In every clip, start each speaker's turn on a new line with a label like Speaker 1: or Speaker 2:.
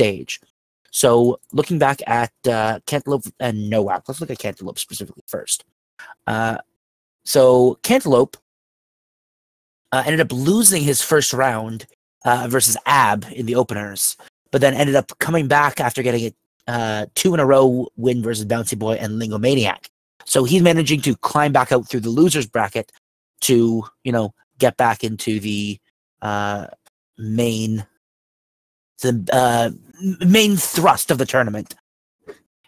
Speaker 1: stage. So looking back at Cantaloupe and Noackk, let's look at Cantaloupe specifically first. So Cantaloupe ended up losing his first round versus Ab in the openers, but then ended up coming back after getting a 2 in a row win versus Bouncy Boy and Lingomaniac. So he's managing to climb back out through the losers bracket to, you know, get back into the main thrust of the tournament.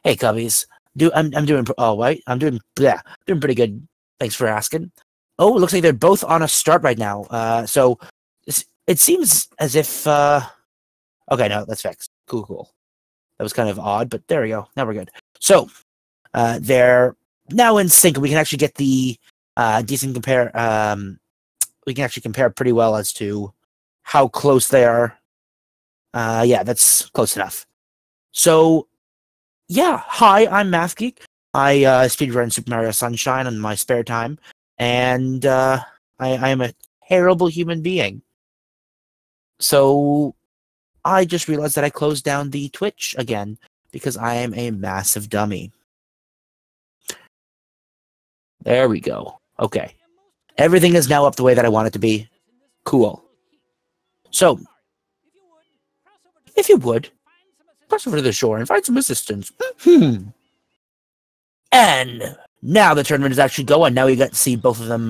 Speaker 1: Hey, Cubbies, I'm doing doing pretty good. Thanks for asking. Oh, it looks like they're both on a start right now. So it seems as if okay, no, that's fixed. Cool. That was kind of odd, but there we go. Now we're good. So they're now in sync. We can actually get the decent compare. We can actually compare pretty well as to how close they are. Yeah, that's close enough. So, yeah, hi, I'm Math Geek. I speedrun Super Mario Sunshine in my spare time, and I am a terrible human being. So, I just realized that I closed down the Twitch again because I am a massive dummy. There we go. Okay. Everything is now up the way that I want it to be. Cool. So, if you would, cross over to the shore and find some assistance. And now the tournament is actually going. Now you got to see both of them,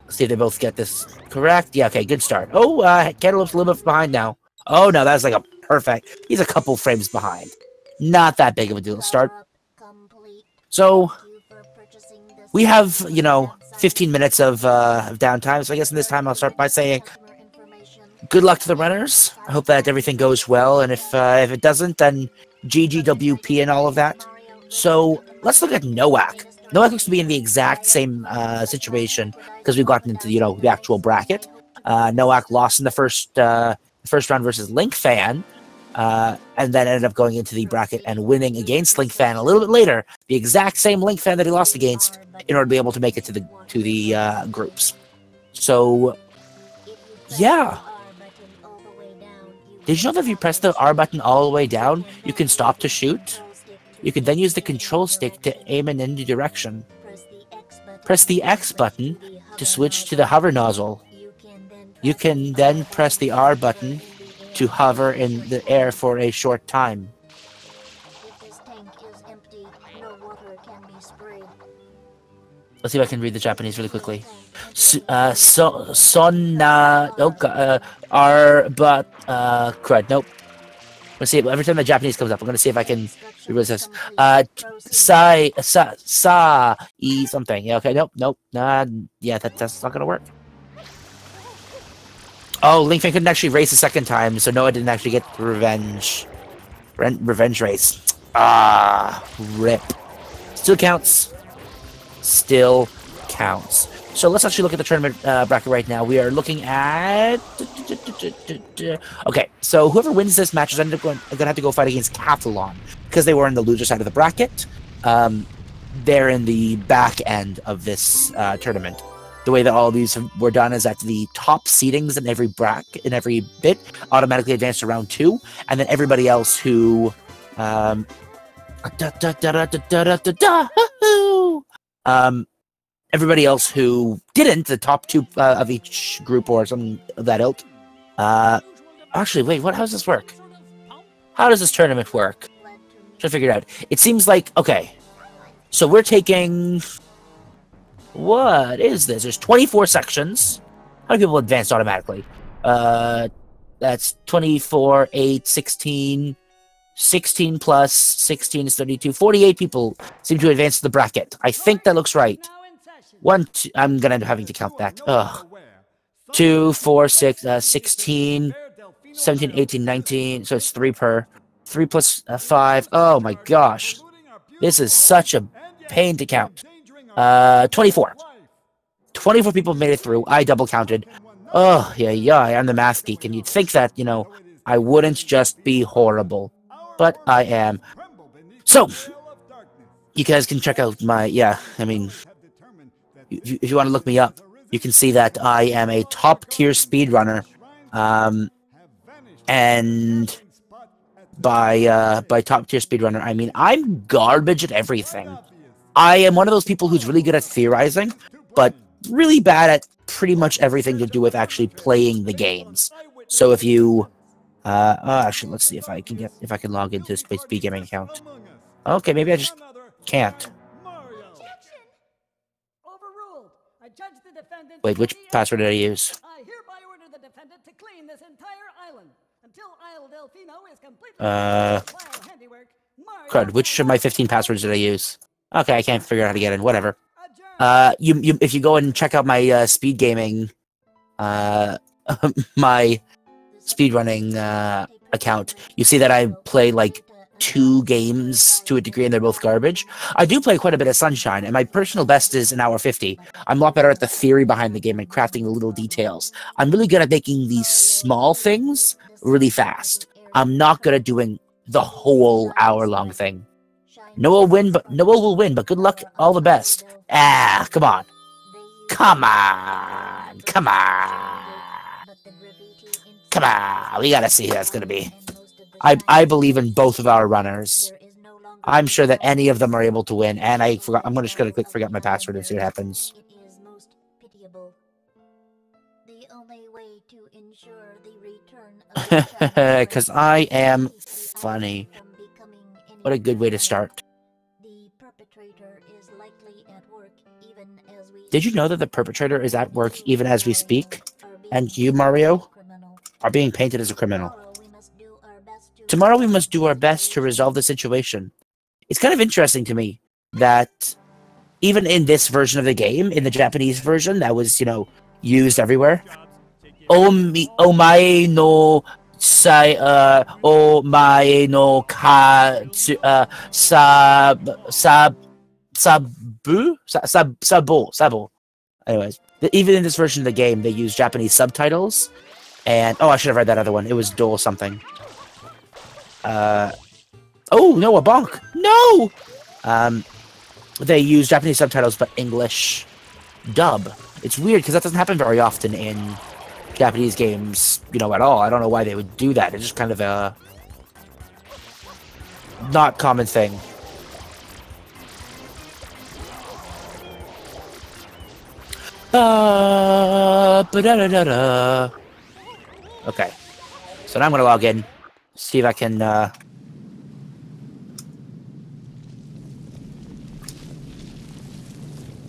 Speaker 1: see if they both get this correct. Yeah, okay, good start. Oh, Cantaloupe's a little bit behind now. Oh, no, that's like a perfect. He's a couple frames behind. Not that big of a deal to start. So, we have, you know, 15 minutes of downtime. So I guess in this time I'll start by saying good luck to the runners. I hope that everything goes well. And if it doesn't, then GGWP and all of that. So let's look at Noackk. Noackk looks to be in the exact same situation because we've gotten into, you know, the actual bracket. Noackk lost in the first round versus LinkFan, and then ended up going into the bracket and winning against LinkFan a little bit later, the exact same LinkFan that he lost against, in order to be able to make it to the groups. So, yeah. Did you know that if you press the R button all the way down, you can stop to shoot? You can then use the control stick to aim in any direction. Press the X button to switch to the hover nozzle. You can then press the R button to hover in the air for a short time. Let's see if I can read the Japanese really quickly. Crud, nope. Let's see, every time the Japanese comes up, I'm gonna see if I can read this. Something. Yeah, okay, nope. Yeah, that's not gonna work. Oh, LinkFan couldn't actually race a second time, so Noah didn't actually get the revenge race. Rip. Still counts. So let's actually look at the tournament bracket right now. We are looking at... Okay, so whoever wins this match is going to have to go fight against Catalan, because they were in the loser side of the bracket. They're in the back end of this tournament. The way that all of these were done is that the top seedings in every bit automatically advance to round 2, and then everybody else who everybody else who didn't, the top 2 of each group or something of that ilk. Actually, wait, how does this work? How does this tournament work? Trying to figure it out. It seems like, okay, so we're taking... What is this? There's 24 sections. How many people advanced automatically? That's 24, 8, 16... 16 plus 16 is 32. 48 people seem to advance to the bracket. I think that looks right. 1, 2, I'm gonna end up having to count that. Ugh. 2, 4, 6, 16, 17, 18, 19. So it's 3 per. 3 plus 5. Oh my gosh. This is such a pain to count. 24. 24 people made it through. I double counted. Oh, yeah, I'm the math geek. And you'd think that, you know, I wouldn't just be horrible. But I am. So, you guys can check out my, I mean, if you want to look me up, you can see that I am a top-tier speedrunner. And by top tier speedrunner, I mean I'm garbage at everything. I am one of those people who's really good at theorizing, but really bad at pretty much everything to do with actually playing the games. So if you, actually, let's see if I can log into this speed gaming account. Okay, maybe I just can't. Wait, which password did I use?
Speaker 2: I hereby order the defendant to clean this entire island until Isle Delfino is completely handiwork.
Speaker 1: Crud, which of my 15 passwords did I use? Okay, I can't figure out how to get in. Whatever. If you go and check out my speed gaming, my speedrunning account, you see that I play like 2 games to a degree, and they're both garbage. I do play quite a bit of Sunshine, and my personal best is an hour 50. I'm a lot better at the theory behind the game and crafting the little details. I'm really good at making these small things really fast. I'm not good at doing the whole hour-long thing. Noah will win, but good luck, all the best. Ah, come on. Come on. Come on. Come on. We gotta see who that's gonna be. I believe in both of our runners. I'm sure that any of them are able to win, and I forgot. I'm just gonna click forget my password and see what happens. Because I am funny. What a good way to start. Did you know that the perpetrator is at work even as we speak? And you, Mario, are being painted as a criminal. Tomorrow we must do our best to resolve the situation. It's kind of interesting to me that even in this version of the game, in the Japanese version that was, used everywhere, omae no sai omae no ka sabo. Anyways, even in this version of the game, they use Japanese subtitles, and I should have read that other one. It was do something. Oh no, a bonk! No. They use Japanese subtitles but English dub. It's weird because that doesn't happen very often in Japanese games, at all. I don't know why they would do that. It's just kind of a not common thing. Okay, so now I'm gonna log in, see if I can.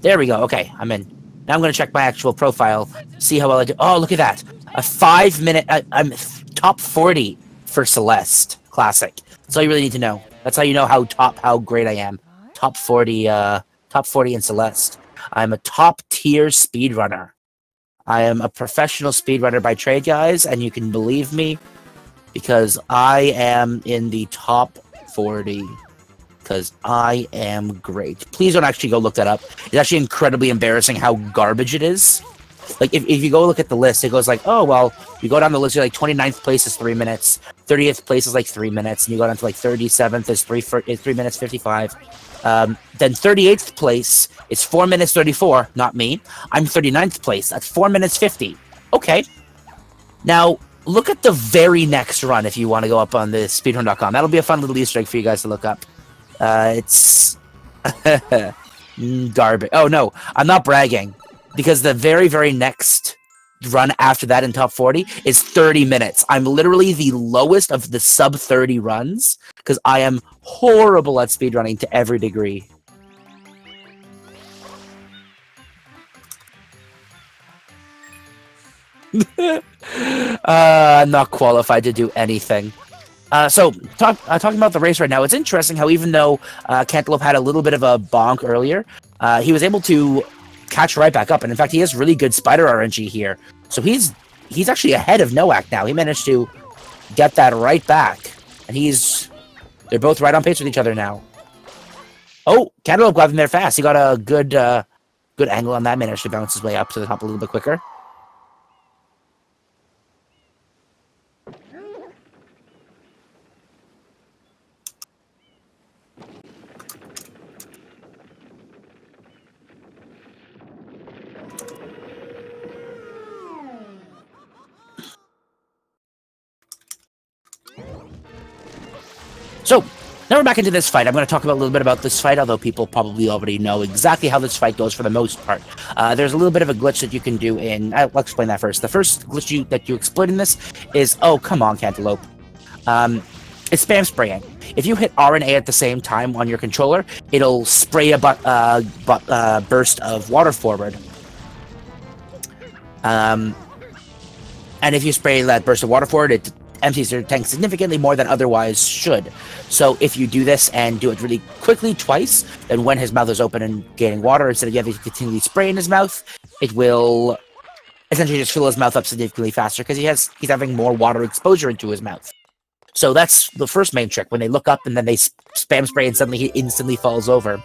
Speaker 1: There we go. Okay, I'm in. Now I'm gonna check my actual profile, see how well I do. Oh, look at that! A 5-minute. I'm top 40 for Celeste Classic. That's all you really need to know. That's how you know how great I am. Top 40 in Celeste. I'm a top tier speedrunner. I am a professional speedrunner by trade, guys, and you can believe me because I am in the top 40. Because I am great. Please don't actually go look that up. It's actually incredibly embarrassing how garbage it is. Like, if you go look at the list, it goes like, oh, well, you go down the list, you're like 29th place is 3 minutes, 30th place is like 3 minutes, and you go down to like 37th is 3 minutes 55. Then 38th place is 4 minutes 34, not me. I'm 39th place, that's 4 minutes 50. Okay. Now, look at the very next run if you want to go up on the speedrun.com. That'll be a fun little Easter egg for you guys to look up. It's garbage. Oh, no, I'm not bragging. Because the very, very next run after that in top 40 is 30 minutes. I'm literally the lowest of the sub 30 runs because I am horrible at speedrunning to every degree. I'm not qualified to do anything. So, talking about the race right now, it's interesting how even though Cantaloupe had a little bit of a bonk earlier, he was able to catch right back up, and in fact, he has really good spider RNG here. So he's actually ahead of Noackk now. He managed to get that right back, and they're both right on pace with each other now. Oh, Cantaloupe got him there fast. He got a good angle on that, managed to bounce his way up to the top a little bit quicker. So, now we're back into this fight. I'm going to talk a little bit about this fight, although people probably already know exactly how this fight goes for the most part. There's a little bit of a glitch that you can do in... I'll explain that first. The first glitch that you exploit in this is... Oh, come on, Cantaloupe. It's spam spraying. If you hit R and A at the same time on your controller, it'll spray a burst of water forward. And if you spray that burst of water forward, it empties your tank significantly more than otherwise should. So if you do this and do it really quickly twice, then when his mouth is open and gaining water, instead of having to continually spray in his mouth, it will essentially just fill his mouth up significantly faster because he's having more water exposure into his mouth. So that's the first main trick, when they look up and then they spam spray and suddenly he instantly falls over.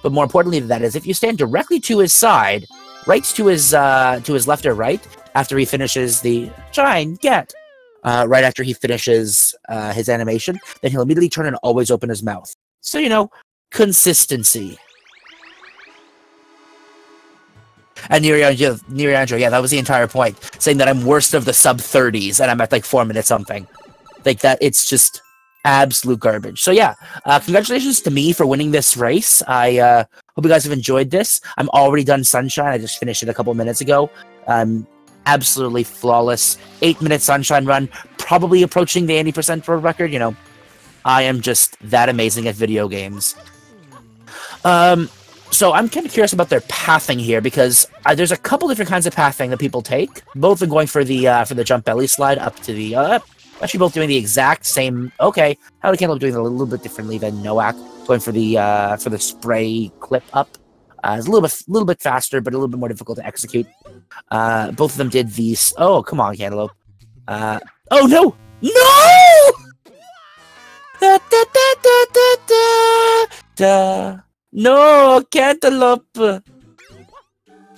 Speaker 1: But more importantly than that is if you stand directly to his side, right to his left or right, after he finishes the right after he finishes his animation, then he'll immediately turn and always open his mouth. So, you know, consistency. And Nearandro, yeah, that was the entire point, saying that I'm worst of the sub-30s and I'm at like 4 minutes something. Like that, it's just absolute garbage. So yeah, congratulations to me for winning this race. I hope you guys have enjoyed this. I'm already done Sunshine. I just finished it a couple minutes ago. Absolutely flawless 8-minute Sunshine run, probably approaching the 80% world record. You know, I am just that amazing at video games. So I'm kind of curious about their pathing here, because there's a couple different kinds of pathing that people take. Both are going for the jump belly slide up to the actually both doing the exact same. Okay, HowToCantaloupe doing it a little bit differently than Noackk, going for the spray clip up. It's a little bit faster, but a little bit more difficult to execute. Both of them did these. Oh, come on, Cantaloupe. Oh no, no! Da, da, da, da, da, da, da. No, Cantaloupe.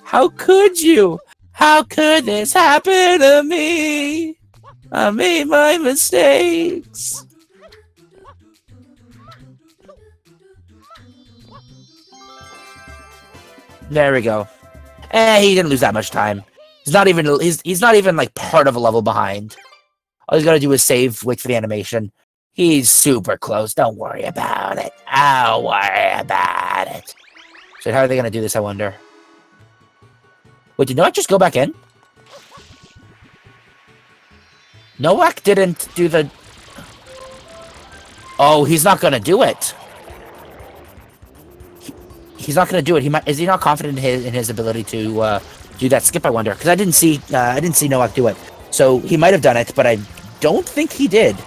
Speaker 1: How could you? How could this happen to me? I made my mistakes. There we go. He didn't lose that much time. He's not even like part of a level behind. All he's gotta do is save, wait for the animation. He's super close. Don't worry about it. I'll worry about it. So how are they gonna do this, I wonder? Wait, did Noackk just go back in? Noackk didn't do the... Oh, he's not gonna do it. He's not gonna do it. Is he not confident in his ability to do that skip? I wonder, because I didn't see Noackk do it. So he might have done it, but I don't think he did.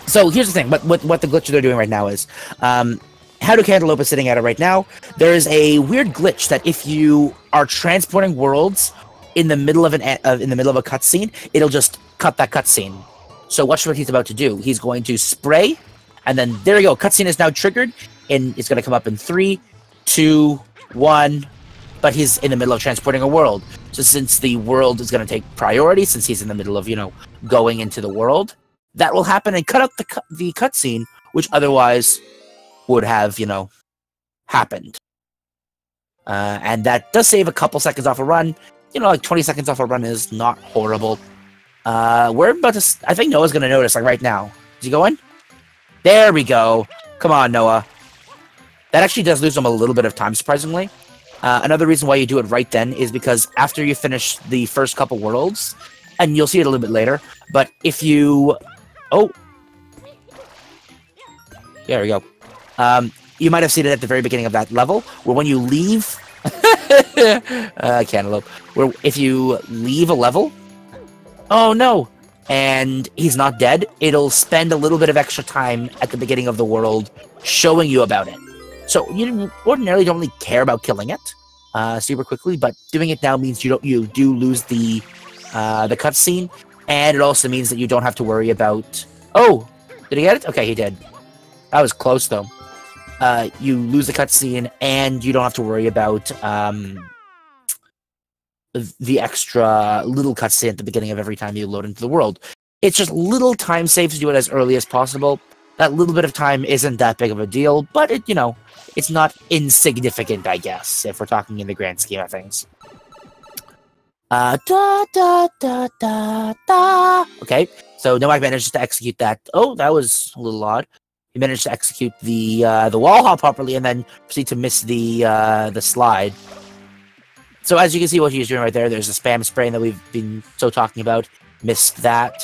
Speaker 1: So here's the thing. What the glitch they're doing right now is, HowToCantaloupe is sitting at it right now. There is a weird glitch that if you are transporting worlds in the middle of a cutscene, it'll just cut that cutscene. So watch what he's about to do. He's going to spray, and then there you go. Cutscene is now triggered, and it's going to come up in 3, 2, 1. But he's in the middle of transporting a world. So since the world is going to take priority, since he's in the middle of, you know, going into the world, that will happen and cut out the cutscene, which otherwise would have, you know, happened. And that does save a couple seconds off a run. You know, like 20 seconds off a run is not horrible. We're about to... I think Noah's going to notice, like, right now. Is he going? There we go. Come on, Noah. That actually does lose him a little bit of time, surprisingly. Another reason why you do it right then is because after you finish the first couple worlds, and you'll see it a little bit later, but if you... Oh! There we go. You might have seen it at the very beginning of that level, where when you leave... Cantaloupe. Where if you leave a level... Oh, no! And he's not dead, it'll spend a little bit of extra time at the beginning of the world showing you about it. So you ordinarily don't really care about killing it super quickly, but doing it now means you do lose the cutscene, and it also means that you don't have to worry about... Oh! Did he get it? Okay, he did. That was close, though. You lose the cutscene, and you don't have to worry about the extra little cutscene at the beginning of every time you load into the world. It's just little time saves to do it as early as possible. That little bit of time isn't that big of a deal, but it, you know, it's not insignificant, I guess, if we're talking in the grand scheme of things. Da da da da da. Okay, so Noackk managed to execute that. Oh, that was a little odd. He managed to execute the wall hop properly and then proceed to miss the slide. So as you can see what he's doing right there, there's a spam spraying that we've been talking about. Missed that.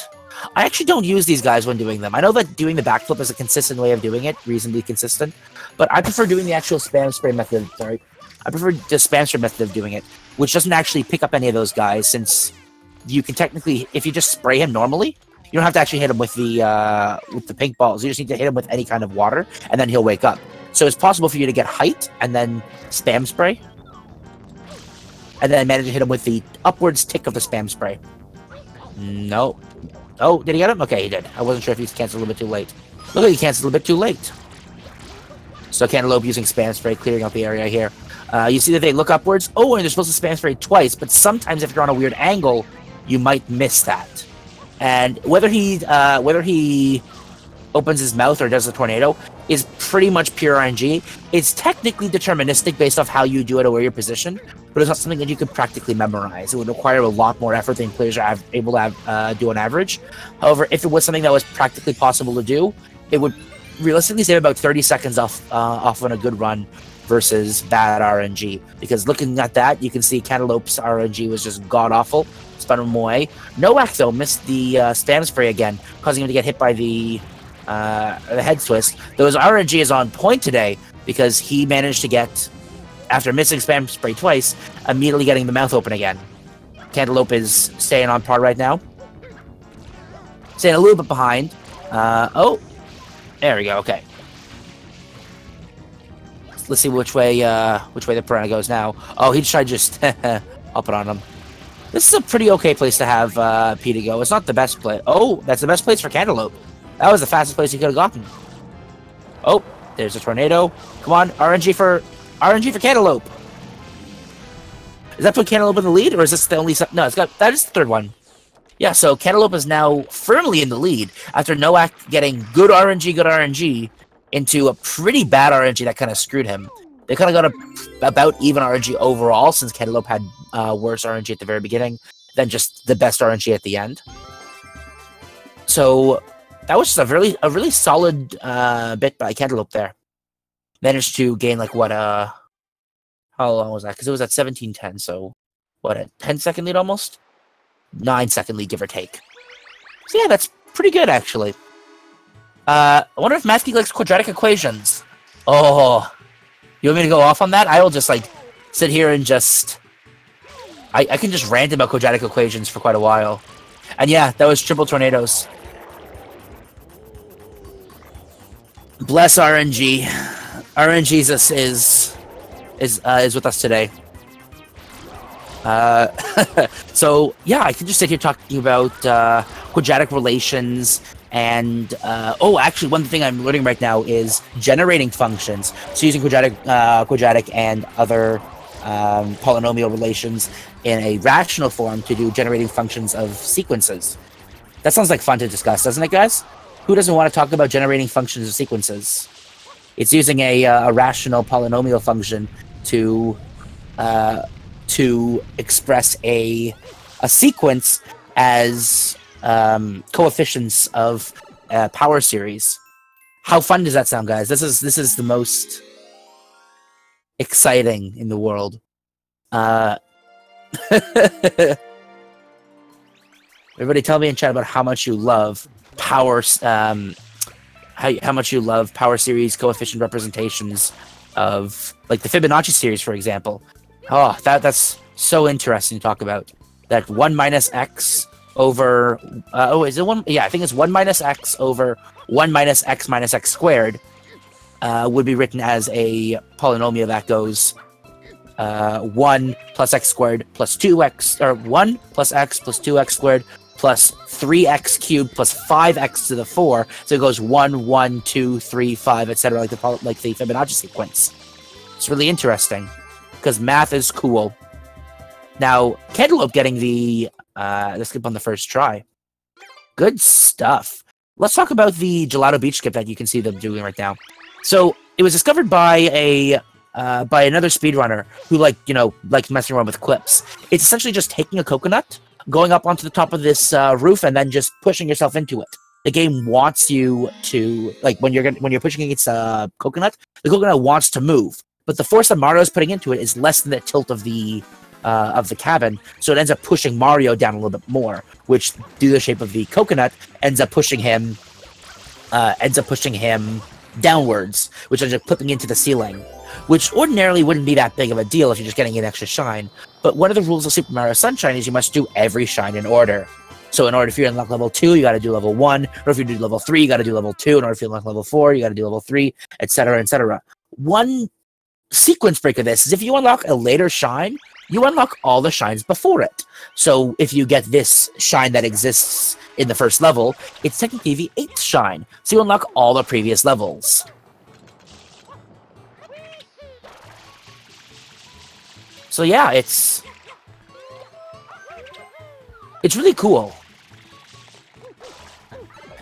Speaker 1: I actually don't use these guys when doing them. I know that doing the backflip is a consistent way of doing it, reasonably consistent, but I prefer doing the actual spam spray method. Sorry, I prefer the spam spray method of doing it, which doesn't actually pick up any of those guys, since you can technically, if you just spray him normally, you don't have to actually hit him with the pink balls. You just need to hit him with any kind of water, and then he'll wake up. So it's possible for you to get height and then spam spray, and then manage to hit him with the upwards tick of the spam spray. No. Oh, did he get him? Okay, he did. I wasn't sure if he's canceled a little bit too late. Look, he canceled a little bit too late. So Cantaloupe using spam spray, clearing out the area here. You see that they look upwards. Oh, and they're supposed to spam spray twice, but sometimes if you're on a weird angle, you might miss that. And whether he opens his mouth or does a tornado is pretty much pure RNG. It's technically deterministic based off how you do it or where you're positioned, but it's not something that you could practically memorize. It would require a lot more effort than players are able to do on average. However, if it was something that was practically possible to do, it would realistically save about 30 seconds off on a good run versus bad RNG. Because looking at that, you can see Cantaloupe's RNG was just god-awful. Spun him away. Noackk, though, missed the spam spray again, causing him to get hit by the head twist. Though his RNG is on point today, because he managed to get, after missing spam spray twice, immediately getting the mouth open again. Cantaloupe is staying on par right now. Staying a little bit behind. Oh, there we go. Okay. Let's see which way the piranha goes now. Oh, he tried to just up it on him. This is a pretty okay place to have P to go. It's not the best place. Oh, that's the best place for Cantaloupe. That was the fastest place he could have gotten. Oh, there's a tornado. Come on, RNG for Cantaloupe. Does that put Cantaloupe in the lead, or is this the only? No, that is the third one. Yeah, so Cantaloupe is now firmly in the lead after Noackk getting good RNG into a pretty bad RNG that kind of screwed him. They kind of got about even RNG overall, since Cantaloupe had worse RNG at the very beginning than just the best RNG at the end. So that was just a really solid bit by Cantaloupe there. Managed to gain like what how long was that? Because it was at 17:10, so what, a 10-second lead almost? 9-second lead, give or take. So yeah, that's pretty good actually. I wonder if Mathgeek likes quadratic equations. Oh, you want me to go off on that? I will just like sit here and just I can just rant about quadratic equations for quite a while. And yeah, that was triple tornadoes. Bless RNG. RNG is with us today. So yeah, I can just sit here talking about quadratic relations and oh, actually, one thing I'm learning right now is generating functions. So using quadratic and other polynomial relations in a rational form to do generating functions of sequences. That sounds like fun to discuss, doesn't it, guys? Who doesn't want to talk about generating functions of sequences? It's using a rational polynomial function to express a sequence as coefficients of power series. How fun does that sound, guys? This is the most exciting in the world. Everybody tell me in chat about how much you love power how much you love power series coefficient representations of, like, the Fibonacci series, for example. Oh, that's so interesting to talk about. That 1 minus x over oh, is it 1? Yeah, I think it's 1 minus x over 1 minus x squared would be written as a polynomial that goes 1 plus x squared plus 2x, or 1 plus x plus 2x squared plus 3x cubed plus 5x to the 4. So it goes 1, 1, 2, 3, 5, etc. like the Fibonacci sequence. It's really interesting because math is cool. Now, Cantaloupe getting the skip on the first try. Good stuff. Let's talk about the Gelato Beach skip that you can see them doing right now. So it was discovered by by another speedrunner who likes messing around with clips. It's essentially just taking a coconut, going up onto the top of this roof and then just pushing yourself into it. The game wants you to, like, when you're pushing against a coconut, the coconut wants to move, but the force that Mario is putting into it is less than the tilt of the cabin, so it ends up pushing Mario down a little bit more, which, due to the shape of the coconut, ends up pushing him downwards, which ends up clipping into the ceiling, which ordinarily wouldn't be that big of a deal if you're just getting an extra shine. But one of the rules of Super Mario Sunshine is you must do every shine in order. So in order, if you unlock level 2, you got to do level 1, or if you do level 3, you got to do level 2, in order if you unlock level 4, you got to do level 3, etc., etc. One sequence break of this is if you unlock a later shine, you unlock all the shines before it. So if you get this shine that exists in the first level, it's technically the 8th shine. So you unlock all the previous levels. So yeah, it's really cool.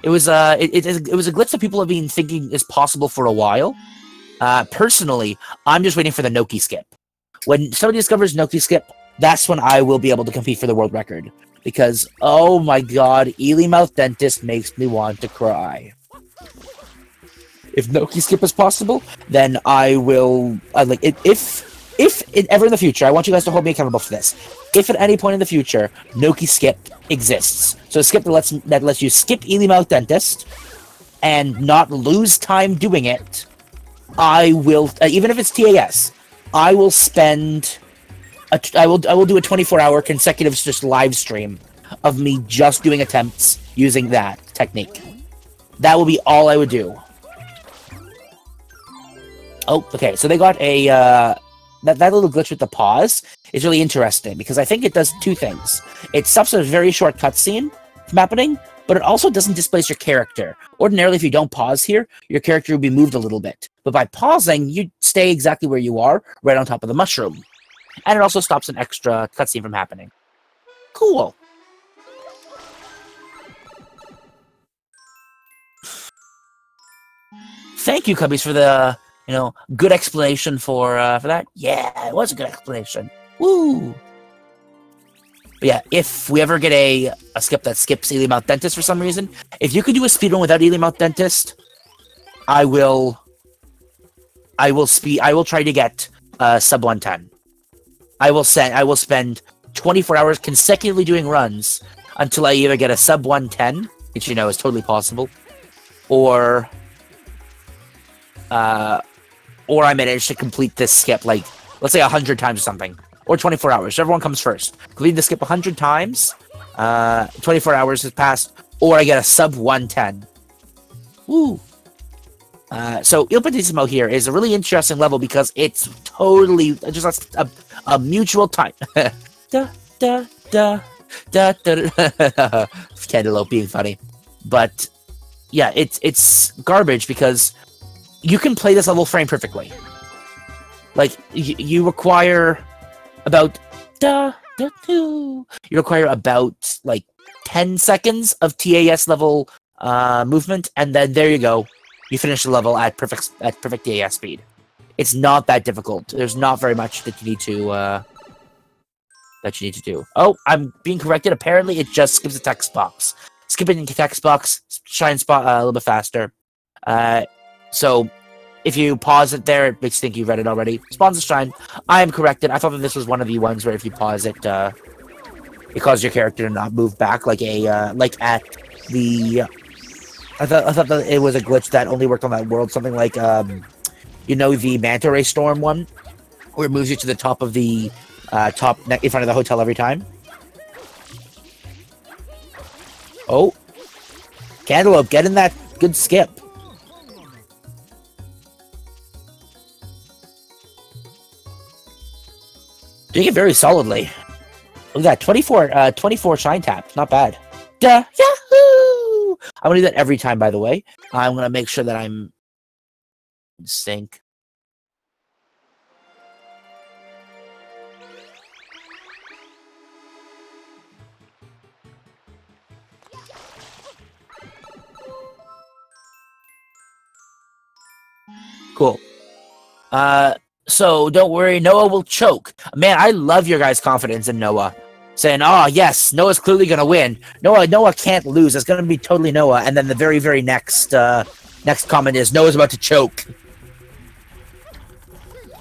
Speaker 1: It was a glitch that people have been thinking is possible for a while. Personally, I'm just waiting for the Noackk skip. When somebody discovers Noackk skip, that's when I will be able to compete for the world record. Because, oh my god, Ely Mouth Dentist makes me want to cry. If Noackk skip is possible, then I will... If ever in the future, I want you guys to hold me accountable for this. If at any point in the future, Noackk skip exists, so a skip that lets you skip Ely Mouth Dentist and not lose time doing it, I will, even if it's TAS, I will spend, I will do a 24-hour consecutive just live stream of me just doing attempts using that technique. That will be all I would do. Oh, okay, so they got a, that little glitch with the pause is really interesting, because I think it does two things. It stops a very short cutscene from happening, but it also doesn't displace your character. Ordinarily, if you don't pause here, your character will be moved a little bit. But by pausing, you stay exactly where you are, right on top of the mushroom. And it also stops an extra cutscene from happening. Cool. Thank you, Cubbies, for the... good explanation for that. Yeah, it was a good explanation. Woo! But yeah, if we ever get a skip that skips Ely Mouth Dentist for some reason, if you could do a speedrun without Ely Mouth Dentist, I will try to get sub 110. I will spend 24 hours consecutively doing runs until I either get a sub 110, which is totally possible, or I manage to complete this skip, like, let's say 100 times or something. Or 24 hours. So everyone comes first. Complete the skip 100 times. 24 hours has passed. Or I get a sub 110. Woo. So Il Patissimo here is a really interesting level because it's totally just a mutual time. da, da, da, da, da, da. Cantaloupe being funny. But, yeah, it's garbage because you can play this level frame perfectly. Like, you require about you require about like 10 seconds of TAS level movement, and then there you go. You finish the level at perfect TAS speed. It's not that difficult. There's not very much that you need to do. Oh, I'm being corrected. Apparently, it just skips a text box. Skipping the text box, shine spot a little bit faster. So if you pause it there, it makes you think you've read it already. Spawns a shine. I am corrected. I thought that this was one of the ones where if you pause it, it causes your character to not move back like at the... I thought that it was a glitch that only worked on that world. Something like, the Manta Ray Storm one, where it moves you to the top of the, top in front of the hotel every time. Oh. Cantaloupe, get in that good skip. Doing it very solidly. Look at that, 24 shine taps. Not bad. Duh, yahoo! I'm gonna do that every time, by the way. I'm gonna make sure that I'm in sync. Cool. So don't worry, Noah will choke. Man, I love your guys' confidence in Noah. saying, "Oh yes, Noah's clearly gonna win. Noah can't lose. It's gonna be totally Noah." And then the very next comment is, "Noah's about to choke."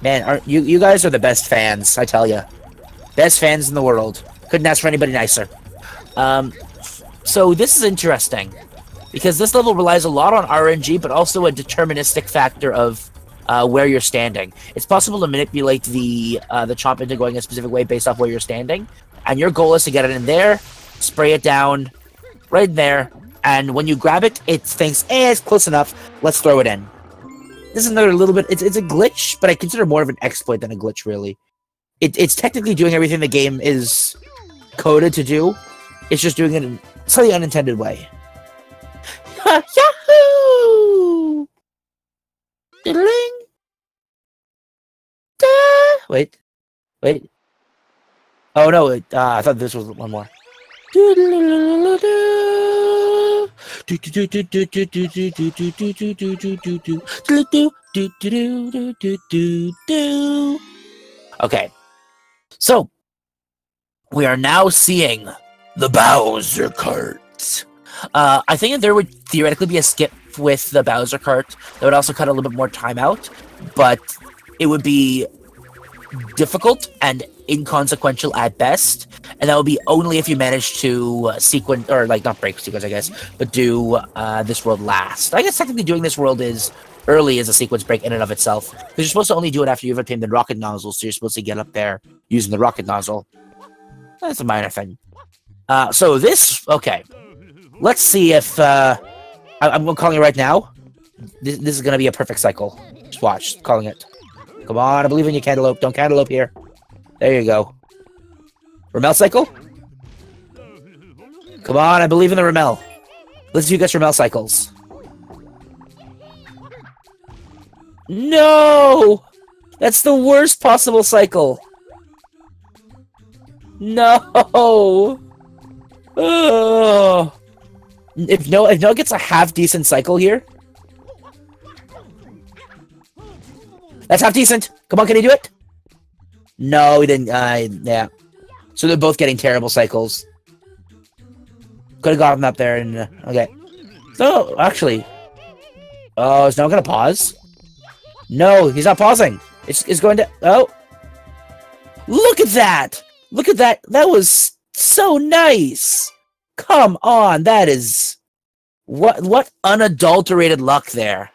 Speaker 1: Man, you guys are the best fans, I tell you. Best fans in the world. Couldn't ask for anybody nicer. So this is interesting, because this level relies a lot on RNG, but also a deterministic factor of where you're standing. It's possible to manipulate the chomp into going a specific way based off where you're standing, and your goal is to get it in there, spray it down, right in there, and when you grab it, it thinks, it's close enough, let's throw it in. This is another little bit, it's a glitch, but I consider more of an exploit than a glitch, really. It's technically doing everything the game is coded to do. It's just doing it in a slightly unintended way. Yahoo! Diddling! Wait. Oh no, I thought this was one more. Okay. So, we are now seeing the Bowser cart. I think that there would theoretically be a skip with the Bowser cart that would also cut a little bit more time out, but it would be difficult and inconsequential at best, and that would be only if you manage to sequence, or like not break sequence, I guess, but do this world last. I guess technically doing this world is early as a sequence break in and of itself, because you're supposed to only do it after you've obtained the rocket nozzle, so you're supposed to get up there using the rocket nozzle. That's a minor thing. So this, okay. Let's see if, I'm calling it right now. This is going to be a perfect cycle. Just watch, calling it. Come on, I believe in you, Cantaloupe. Don't Cantaloupe here. There you go. Ramel cycle? Come on, I believe in the Ramel. Let's see who gets Ramel cycles. No! That's the worst possible cycle. No! Oh. If Noah gets a half-decent cycle here... That's half-decent! Come on, can he do it? No, he didn't. Yeah. So they're both getting terrible cycles. Could have got him up there and... okay. So, actually... Oh, is Noah gonna pause? No, he's not pausing. It's going to... Oh! Look at that! Look at that! That was so nice! Come on, that is... What unadulterated luck there.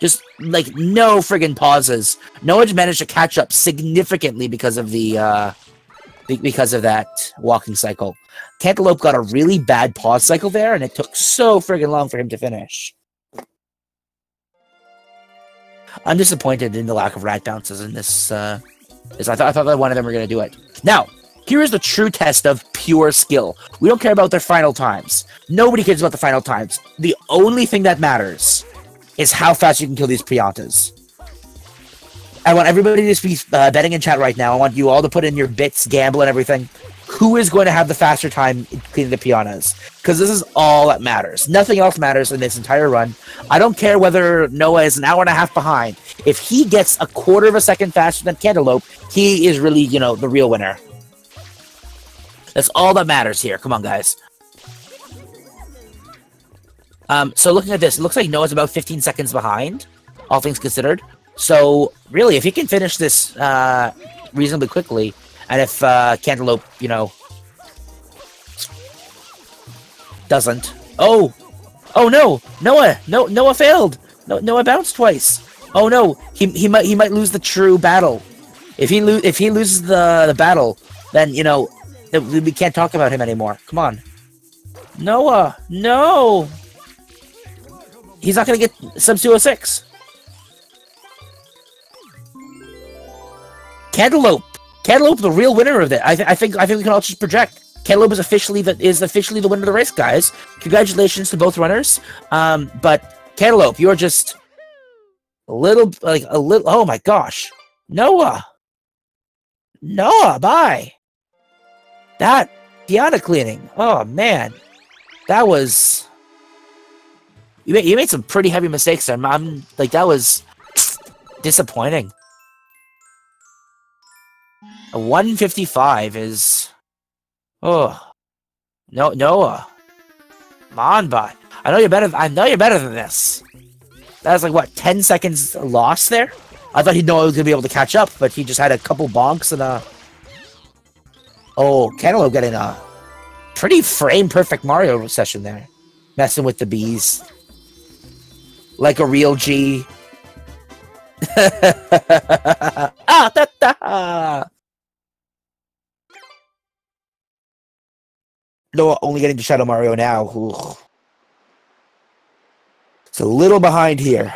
Speaker 1: Just, like, no friggin' pauses. Noah managed to catch up significantly because of the, because of that walking cycle. Cantaloupe got a really bad pause cycle there, and it took so friggin' long for him to finish. I'm disappointed in the lack of rat bounces in this, I thought that one of them were gonna do it. Now, here is the true test of pure skill. We don't care about their final times. Nobody cares about the final times. The only thing that matters is how fast you can kill these Piantas. I want everybody to be betting in chat right now. I want you all to put in your bits, gamble, and everything. Who is going to have the faster time cleaning the Pianas? Because this is all that matters. Nothing else matters in this entire run. I don't care whether Noah is an hour and a half behind. If he gets a quarter of a second faster than Cantaloupe, he is really, you know, the real winner. That's all that matters here. Come on, guys. So looking at this, it looks like Noah's about 15 seconds behind, all things considered. So, really, if he can finish this reasonably quickly, and if Cantaloupe, you know, doesn't... Oh! Oh, no! Noah! Noah failed! Noah bounced twice! Oh, no! He might lose the true battle. If he loses the battle, then, you know, we can't talk about him anymore. Come on. Noah! No! He's not gonna get sub 206. Cantaloupe, the real winner of it. I think we can all just project. Cantaloupe is officially the winner of the race, guys. Congratulations to both runners. But Cantaloupe, you're just a little. Oh my gosh, Noah, bye. That piano cleaning. Oh man, that was. You made some pretty heavy mistakes there. I'm like, that was disappointing. A 155 is... Oh. No, Noah. Come on, bud. I know you're better than this. That's like, what, 10 seconds lost there? I thought he'd know I was going to be able to catch up, but he just had a couple bonks and a... Oh, Cantaloupe getting a pretty frame-perfect Mario session there. Messing with the bees. Like a real G. Ah, da, da. No, only getting to Shadow Mario now. Ooh. It's a little behind here.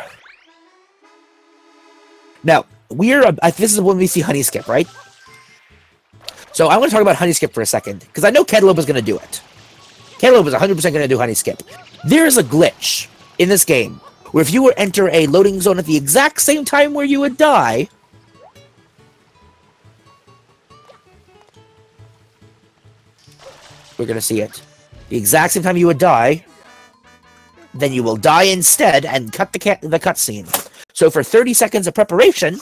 Speaker 1: Now, this is when we see Honey Skip, right? So I want to talk about Honey Skip for a second, because I know Cantaloupe is going to do it. Cantaloupe is 100% going to do Honey Skip. There is a glitch in this game, where if you were to enter a loading zone at the exact same time where you would die... We're going to see it. The exact same time you would die, then you will die instead and cut the cutscene. So for 30 seconds of preparation...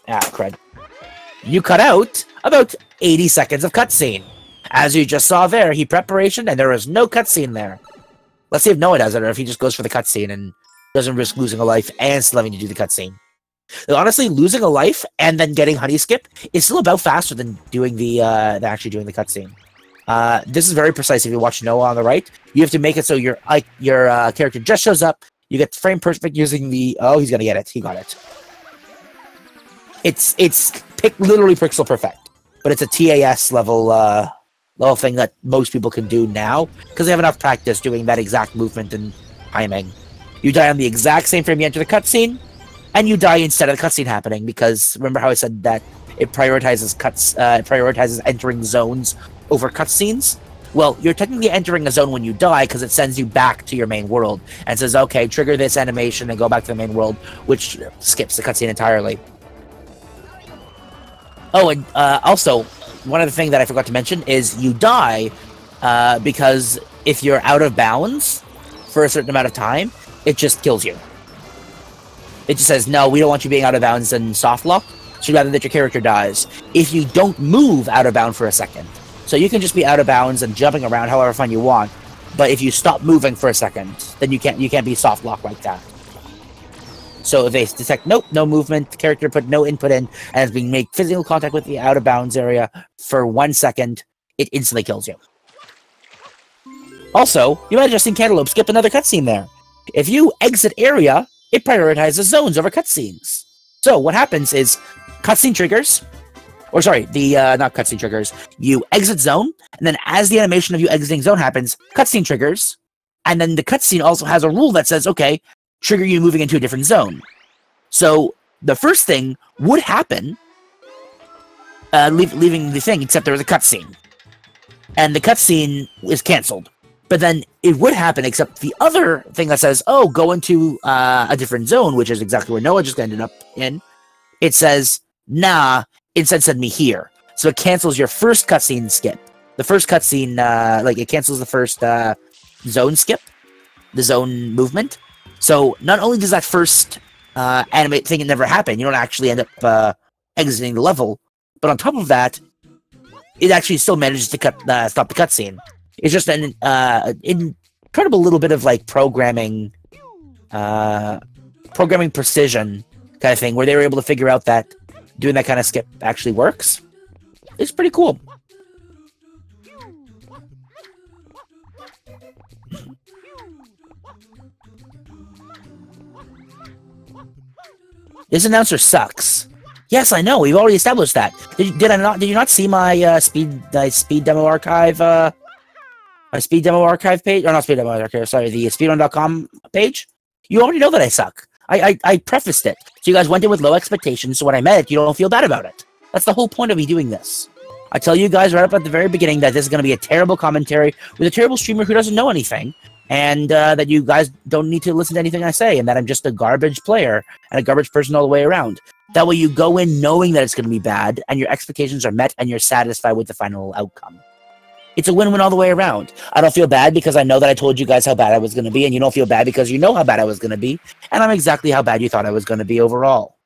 Speaker 1: Ah, crud. You cut out about 80 seconds of cutscene. As you just saw there, he preparation and there is no cutscene there. Let's see if Noah does it, or if he just goes for the cutscene and doesn't risk losing a life and still having to do the cutscene. Honestly, losing a life and then getting Honey Skip is still about faster than doing actually doing the cutscene. This is very precise. If you watch Noah on the right, you have to make it so your character just shows up. You get frame perfect using the... Oh, he's gonna get it. He got it. It's literally pixel perfect, but it's a TAS level thing that most people can do now because they have enough practice doing that exact movement and timing. You die on the exact same frame you enter the cutscene, and you die instead of the cutscene happening because remember how I said that it prioritizes entering zones over cutscenes? Well, you're technically entering a zone when you die because it sends you back to your main world and says, okay, trigger this animation and go back to the main world, which skips the cutscene entirely. Oh, and also, one other thing that I forgot to mention is you die because if you're out of bounds for a certain amount of time, it just kills you. It just says, no, we don't want you being out of bounds and soft lock, so rather that your character dies. If you don't move out of bounds for a second, so you can just be out of bounds and jumping around however fun you want, but if you stop moving for a second, then you can't be soft lock like that. So if they detect, nope, no movement, the character put no input in, and is being made physical contact with the out of bounds area for 1 second, it instantly kills you. Also, you might have just seen Cantaloupe skip another cutscene there. If you exit area, it prioritizes zones over cutscenes. So what happens is cutscene triggers, or sorry, not cutscene triggers. You exit zone, and then as the animation of you exiting zone happens, cutscene triggers, and then the cutscene also has a rule that says, okay, trigger you moving into a different zone. So the first thing would happen, leaving the thing, except there was a cutscene, and the cutscene is canceled. But then it would happen, except the other thing that says, oh, go into a different zone, which is exactly where Noah just ended up in. It says, nah, instead send me here. So it cancels your first cutscene skip. The first cutscene, it cancels the first zone skip, the zone movement. So not only does that first animate thing never happen, you don't actually end up exiting the level, but on top of that, it actually still manages to stop the cutscene. It's just an incredible little bit of like programming precision kind of thing, where they were able to figure out that doing that kind of skip actually works. It's pretty cool. This announcer sucks. Yes, I know. We've already established that. Did you not see my speed demo archive? My speed demo archive page, or not speed demo archive. Sorry, the speedrun.com page. You already know that I suck. I prefaced it, so you guys went in with low expectations. So when I met it, you don't feel bad about it. That's the whole point of me doing this. I tell you guys right up at the very beginning that this is going to be a terrible commentary with a terrible streamer who doesn't know anything. And that you guys don't need to listen to anything I say, and that I'm just a garbage player and a garbage person all the way around. That way you go in knowing that it's going to be bad, and your expectations are met, and you're satisfied with the final outcome. It's a win-win all the way around. I don't feel bad because I know that I told you guys how bad I was going to be, and you don't feel bad because you know how bad I was going to be, and I'm exactly how bad you thought I was going to be overall.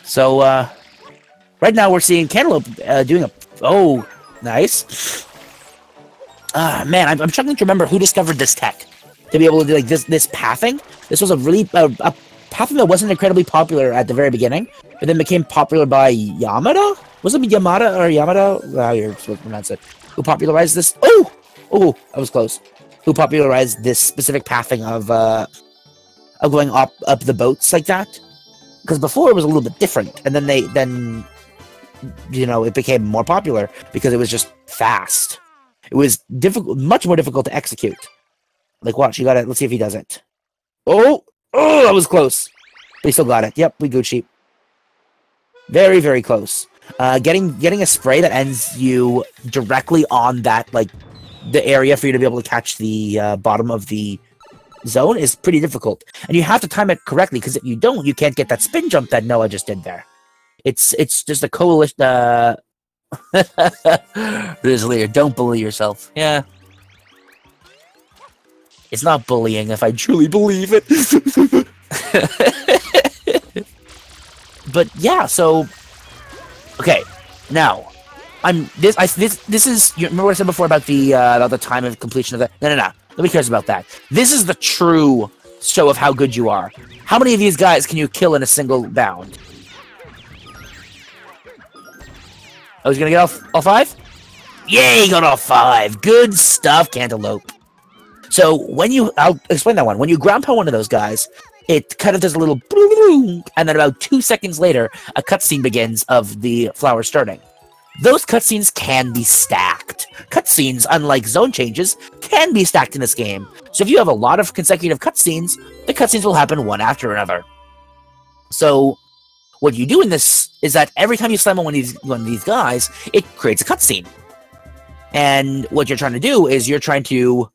Speaker 1: So, right now we're seeing Cantaloupe doing a... Oh, nice. Man, I'm struggling to remember who discovered this tech. To be able to do, like, this pathing. This was a really... a pathing that wasn't incredibly popular at the very beginning, but then became popular by Yamada? Was it Yamada or Yamada? Wow, you're supposed to pronounce it. Who popularized this? Oh! Oh, I was close. Who popularized this specific pathing of going up the boats like that? Because before it was a little bit different, and then you know, it became more popular because it was just fast. It was difficult, much more difficult to execute. Like, watch, you got it. Let's see if he does it. Oh, that was close. But he still got it. Yep, we Gucci. Very, very close. Getting a spray that ends you directly on that, like, the area for you to be able to catch the bottom of the zone is pretty difficult. And you have to time it correctly, because if you don't, you can't get that spin jump that Noah just did there. It's just a coalition. Grizzly, don't bully yourself. Yeah. It's not bullying if I truly believe it. But yeah, so okay. Now, this is, you remember what I said before about the time of completion of that? No. Nobody cares about that. This is the true show of how good you are. How many of these guys can you kill in a single bound? Oh, he's gonna get all 5? Yay, he got all 5. Good stuff, Cantaloupe. So when I'll explain that one. When you ground pound one of those guys, it kind of does a little boom, and then about 2 seconds later, a cutscene begins of the flower starting. Those cutscenes can be stacked. Cutscenes, unlike zone changes, can be stacked in this game. So if you have a lot of consecutive cutscenes, the cutscenes will happen one after another. So what you do in this is that every time you slam on one of these guys, it creates a cutscene. And what you're trying to do is you're trying to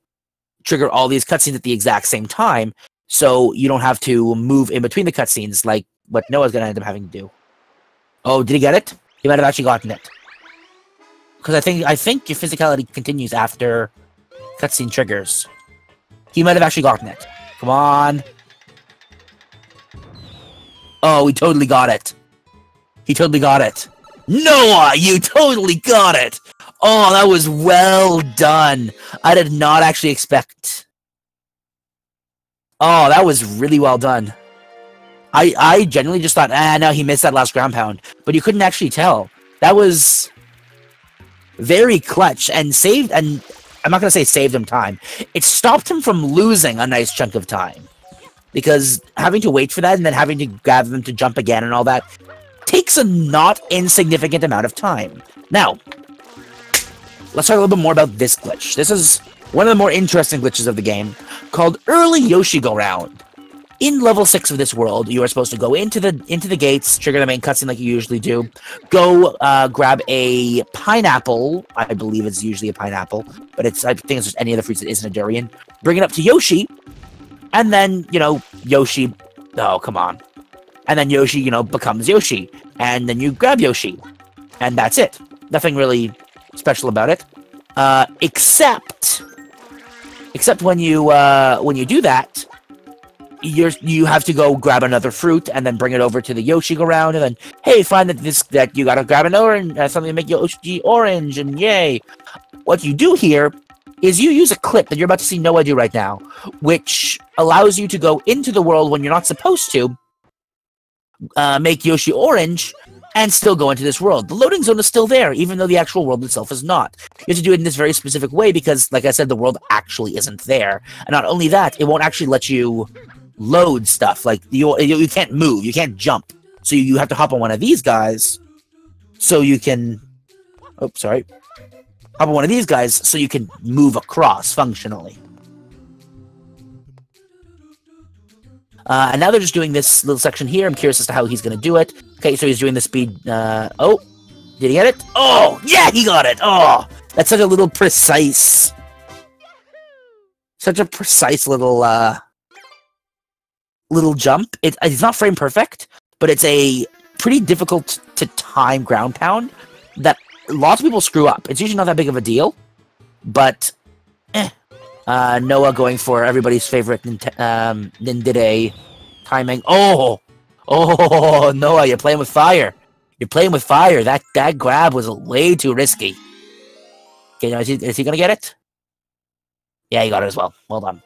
Speaker 1: trigger all these cutscenes at the exact same time, so you don't have to move in between the cutscenes like what Noah's going to end up having to do. Oh, did he get it? He might have actually gotten it. Because I think your physicality continues after cutscene triggers. He might have actually gotten it. Come on. Oh, he totally got it. He totally got it. Noah, you totally got it! Oh, that was well done. I did not actually expect... Oh, that was really well done. I genuinely just thought, no, he missed that last ground pound. But you couldn't actually tell. That was very clutch and saved, and I'm not going to say saved him time. It stopped him from losing a nice chunk of time. Because having to wait for that and then having to grab them to jump again and all that takes a not insignificant amount of time. Now, let's talk a little bit more about this glitch. This is one of the more interesting glitches of the game, called Early Yoshi Go Round. In level 6 of this world, you are supposed to go into the gates, trigger the main cutscene like you usually do, go grab a pineapple. I believe it's usually a pineapple, but I think it's just any of the fruits that isn't a durian. Bring it up to Yoshi, and then, you know, Yoshi... Oh, come on. And then Yoshi, you know, becomes Yoshi. And then you grab Yoshi. And that's it. Nothing really special about it. Except when you do that, you have to go grab another fruit and then bring it over to the Yoshi Go Round, and then, hey, find that you gotta grab an orange, something to make Yoshi orange, and yay. What you do here is you use a clip that you're about to see Noah do right now, which allows you to go into the world when you're not supposed to, make Yoshi orange, and still go into this world. The loading zone is still there, even though the actual world itself is not. You have to do it in this very specific way because, like I said, the world actually isn't there. And not only that, it won't actually let you load stuff. Like, you can't move, you can't jump. So you have to hop on one of these guys so you can... Oh, sorry. Hop on one of these guys so you can move across functionally. And now they're just doing this little section here. I'm curious as to how he's going to do it. Okay, so he's doing the speed... oh! Did he get it? Oh! Yeah, he got it! Oh! That's such a little precise... Such a precise little, little jump. It's not frame perfect, but it's a pretty difficult to time ground pound that lots of people screw up. It's usually not that big of a deal, but... I Noah going for everybody's favorite Nindide timing. Oh, Noah, you're playing with fire. You're playing with fire. That grab was way too risky. Okay, now is he gonna get it? Yeah, he got it as well. Well done.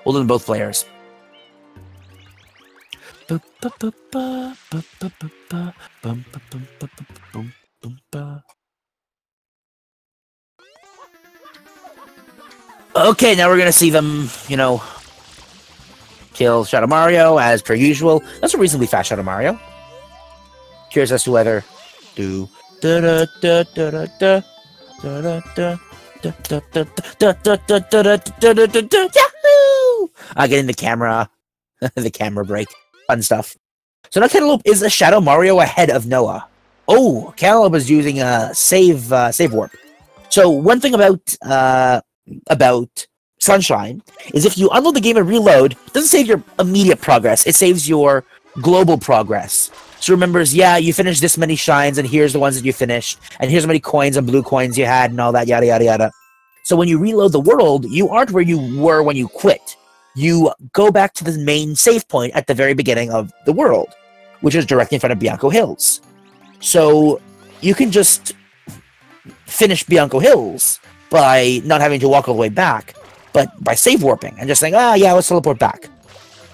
Speaker 1: Well done, both players. Okay, now we're gonna see them, you know, kill Shadow Mario as per usual. That's a reasonably fast Shadow Mario. Curious as to whether Yahoo! Getting the camera, the camera break, fun stuff. So now Cantaloupe is a Shadow Mario ahead of Noah. Oh, Cantaloupe is using a save warp. So one thing about Sunshine is if you unload the game and reload, it doesn't save your immediate progress. It saves your global progress. So it remembers, yeah, you finished this many shines, and here's the ones that you finished, and here's how many coins and blue coins you had, and all that, yada, yada, yada. So when you reload the world, you aren't where you were when you quit. You go back to the main save point at the very beginning of the world, which is directly in front of Bianco Hills. So you can just finish Bianco Hills by not having to walk all the way back, but by save warping and just saying, yeah, let's teleport back.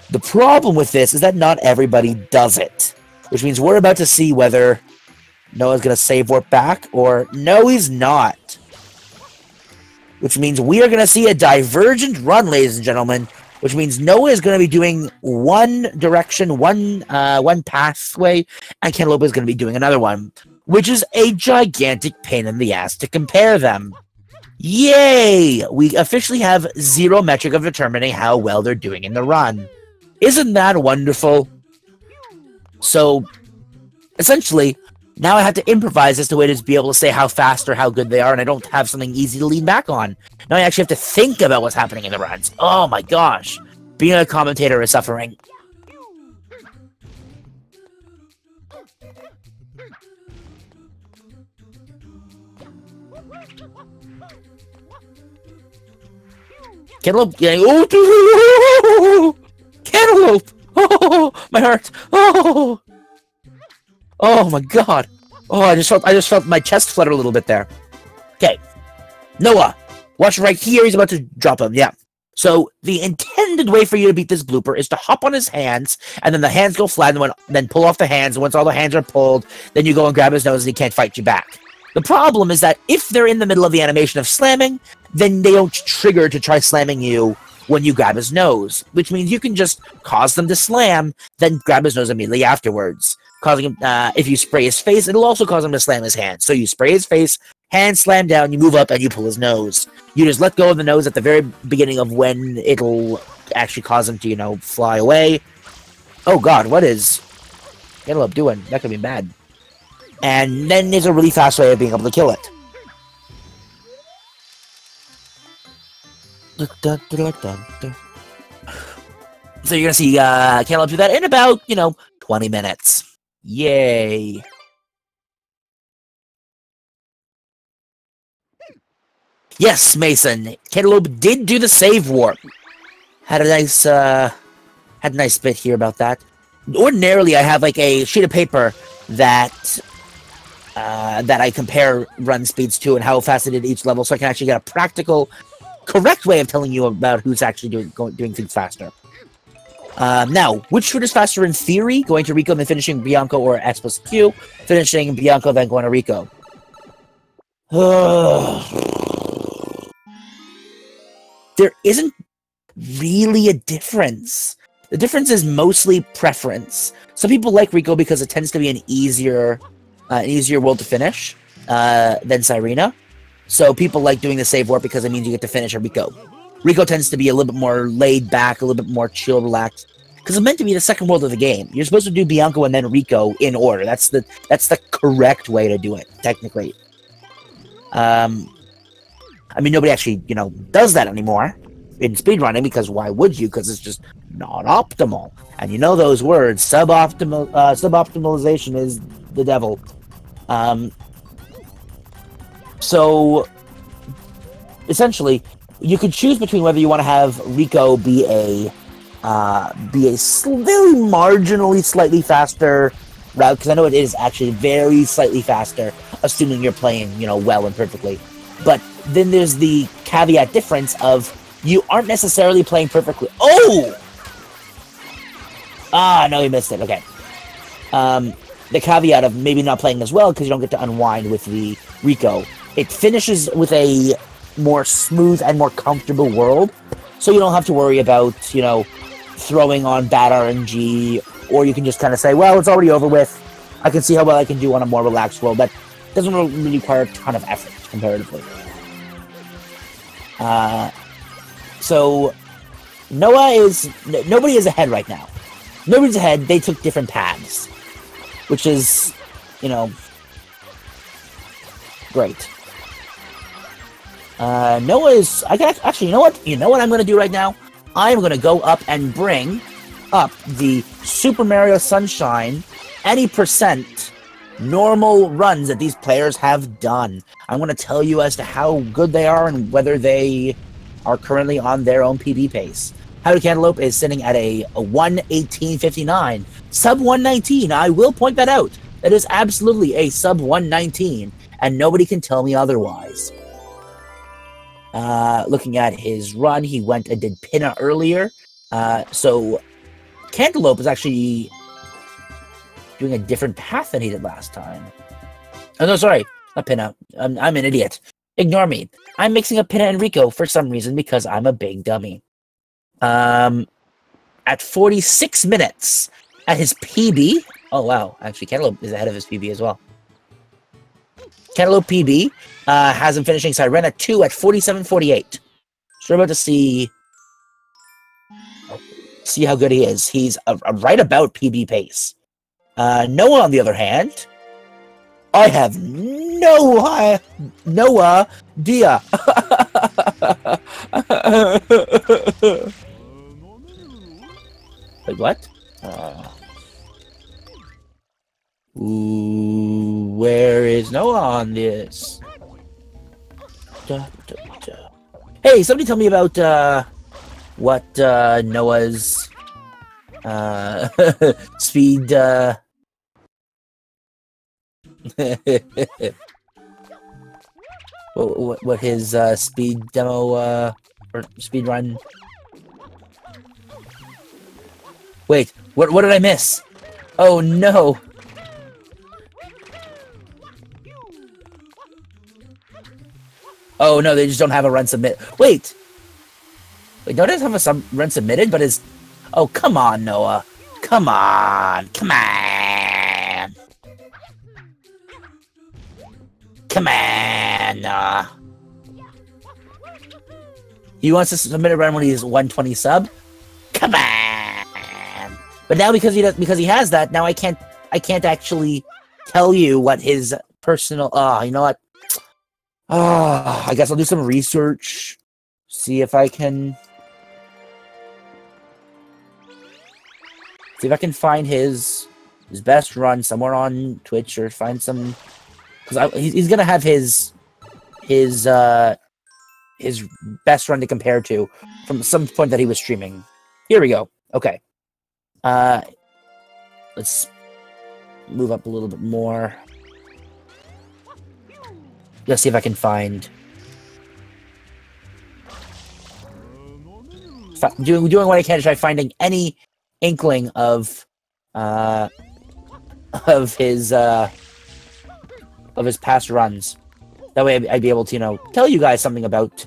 Speaker 1: The problem with this is that not everybody does it, which means we're about to see whether Noah's going to save warp back or no, he's not. Which means we are going to see a divergent run, ladies and gentlemen, which means Noah is going to be doing one direction, one pathway, and Cantaloupe is going to be doing another one, which is a gigantic pain in the ass to compare them. Yay! We officially have zero metric of determining how well they're doing in the run. Isn't that wonderful? So, essentially, now I have to improvise as to way to be able to say how fast or how good they are, and I don't have something easy to lean back on. Now I actually have to think about what's happening in the runs. Oh my gosh. Being a commentator is suffering. Cantaloupe getting... Oh, Cantaloupe! Oh, my heart! Oh! Oh my god! Oh, I just felt my chest flutter a little bit there. Okay. Noah! Watch right here, he's about to drop him, yeah. So, the intended way for you to beat this blooper is to hop on his hands, and then the hands go flat, and then pull off the hands, and once all the hands are pulled, then you go and grab his nose, and he can't fight you back. The problem is that if they're in the middle of the animation of slamming, then they don't trigger to try slamming you when you grab his nose, which means you can just cause them to slam, then grab his nose immediately afterwards. Causing him, if you spray his face, it'll also cause him to slam his hand. So you spray his face, hand slam down, you move up, and you pull his nose. You just let go of the nose at the very beginning of when it'll actually cause him to, you know, fly away. Oh god, what is Cantaloupe doing? That could be bad. And then there's a really fast way of being able to kill it. So you're gonna see Cantaloupe do that in about, 20 minutes. Yay! Yes, Mason. Cantaloupe did do the save warp. Had a nice bit here about that. Ordinarily, I have like a sheet of paper that I compare run speeds to and how fast I did each level, so I can actually get a practical, correct way of telling you about who's actually doing things faster. Now, which route is faster in theory? Going to Rico, then finishing Bianco, or S plus Q? Finishing Bianco, then going to Rico. There isn't really a difference. The difference is mostly preference. Some people like Rico because it tends to be an easier world to finish than Sirena. So people like doing the save warp because it means you get to finish a Rico. Rico tends to be a little bit more laid back, a little bit more chill, relaxed, because it's meant to be the second world of the game. You're supposed to do Bianco and then Rico in order. That's the correct way to do it, technically. I mean, nobody actually, does that anymore in speedrunning, because why would you? Because it's just not optimal. And you know those words, suboptimalization is the devil. So, essentially, you could choose between whether you want to have Rico be a very marginally slightly faster route, because I know it is actually very slightly faster, assuming you're playing, you know, well and perfectly. But then there's the caveat difference of you aren't necessarily playing perfectly. Oh! Ah, no, you missed it. Okay. The caveat of maybe not playing as well because you don't get to unwind with the Rico. It finishes with a more smooth and more comfortable world, so you don't have to worry about, you know, throwing on bad RNG, or you can just kind of say, well, it's already over with. I can see how well I can do on a more relaxed world. That doesn't really require a ton of effort comparatively. So nobody is ahead right now. Nobody's ahead. They took different paths, which is, you know, great. Noah is. I can actually. You know what? You know what I'm going to do right now? I'm going to go up and bring up the Super Mario Sunshine any percent normal runs that these players have done. I'm going to tell you as to how good they are and whether they are currently on their own PB pace. HowToCantaloupe is sitting at a 1:18.59, sub 1:19. I will point that out. That is absolutely a sub 1:19, and nobody can tell me otherwise. Looking at his run, he went and did Pinna earlier. So Cantaloupe is actually doing a different path than he did last time. Oh, no, sorry. Not Pinna. I'm an idiot. Ignore me. I'm mixing up Pinna and Rico for some reason because I'm a big dummy. At 46 minutes at his PB. Oh, wow. Actually, Cantaloupe is ahead of his PB as well. Cantaloupe PB has him finishing Sirena 2 at 47.48. So we're about to see how good he is. He's right about PB pace. Noah, on the other hand, I have no idea. Wait, what? Ooh, where is Noah on this? Hey, somebody tell me about what Noah's speed what his speed demo or speed run. Wait, what did I miss? Oh no. Oh no, they just don't have a run submit. Wait, don't they have a run submitted? But is oh come on, Noah, come on. He wants to submit a run when he's 120 sub. Come on. But now because he has that, now I can't actually tell you what his personal. You know what? I guess I'll do some research. See if I can find his best run somewhere on Twitch, or find some, because he's gonna have his best run to compare to from some point that he was streaming. Here we go. Okay. Let's move up a little bit more. Let's see if I can find. Doing what I can to try finding any inkling of his past runs. That way I'd be able to, you know, tell you guys something about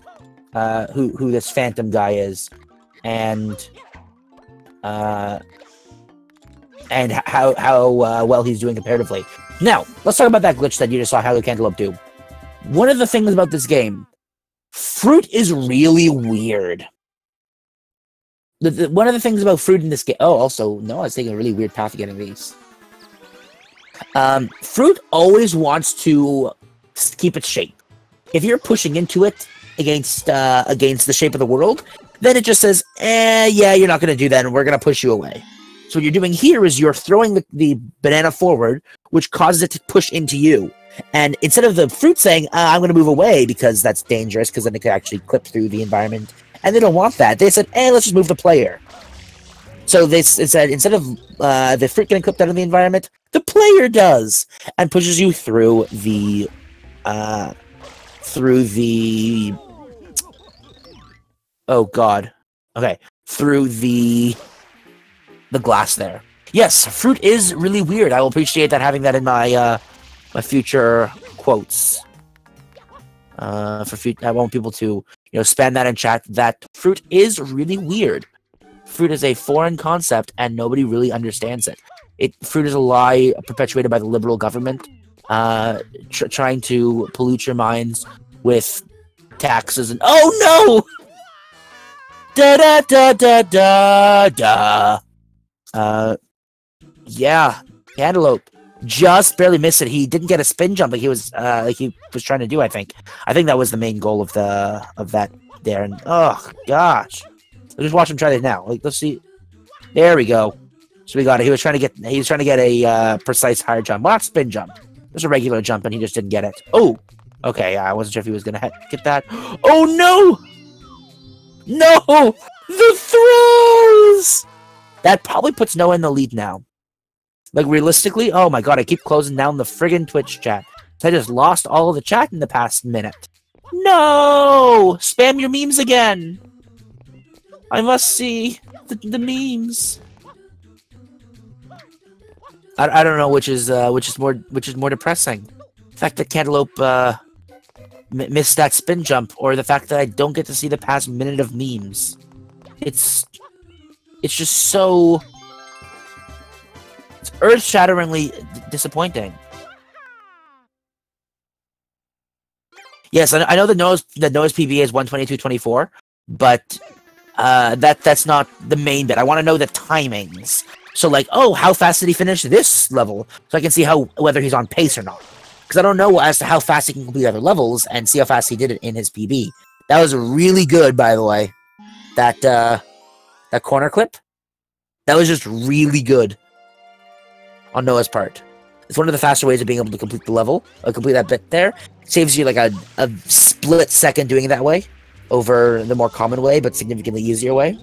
Speaker 1: who this Phantom guy is, and how well he's doing comparatively. Now, let's talk about that glitch that you just saw HowToCantaloupe do. One of the things about this game, fruit is really weird. One of the things about fruit in this game... Oh, also, no, I was taking a really weird path of getting these. Fruit always wants to keep its shape. If you're pushing into it against the shape of the world, then it just says, yeah, you're not going to do that, and we're going to push you away. So what you're doing here is you're throwing the banana forward, which causes it to push into you. And instead of the fruit saying, I'm going to move away because that's dangerous, because then it could actually clip through the environment, and they don't want that, they said, let's just move the player. So they said, instead of the fruit getting clipped out of the environment, the player does, and pushes you through the, oh god, okay, through the glass there. Yes, fruit is really weird. I will appreciate that, having that in my, my future quotes. I want people to, spam that in chat, that fruit is really weird. Fruit is a foreign concept, and nobody really understands it. Fruit is a lie perpetuated by the liberal government, trying to pollute your minds with taxes and— oh no! Da da da da da da. Yeah, Cantaloupe just barely missed it. He didn't get a spin jump like he was trying to do. I think that was the main goal of that there. And oh gosh, let's just watch him try this now. Let's see. There we go. So we got it. He was trying to get a precise higher jump, well, not spin jump. There's a regular jump, and he just didn't get it. Oh, okay. I wasn't sure if he was gonna get that. Oh no! No! The throws! That probably puts Noah in the lead now. Like, realistically, oh my god, I keep closing down the friggin' Twitch chat. I just lost all of the chat in the past minute. No! Spam your memes again! I must see the memes. I don't know which is more depressing. The fact that Cantaloupe missed that spin jump, or the fact that I don't get to see the past minute of memes. It's just so— it's earth-shatteringly disappointing. Yes, I know that Noah's PB is 122.24, but that's not the main bit. I want to know the timings. So, like, oh, how fast did he finish this level? So I can see whether he's on pace or not. Because I don't know as to how fast he can complete other levels, and see how fast he did it in his PB. That was really good, by the way. That corner clip, that was just really good on Noah's part. It's one of the faster ways of being able to complete the level, complete that bit there. It saves you like a split second doing it that way, over the more common way, but significantly easier way.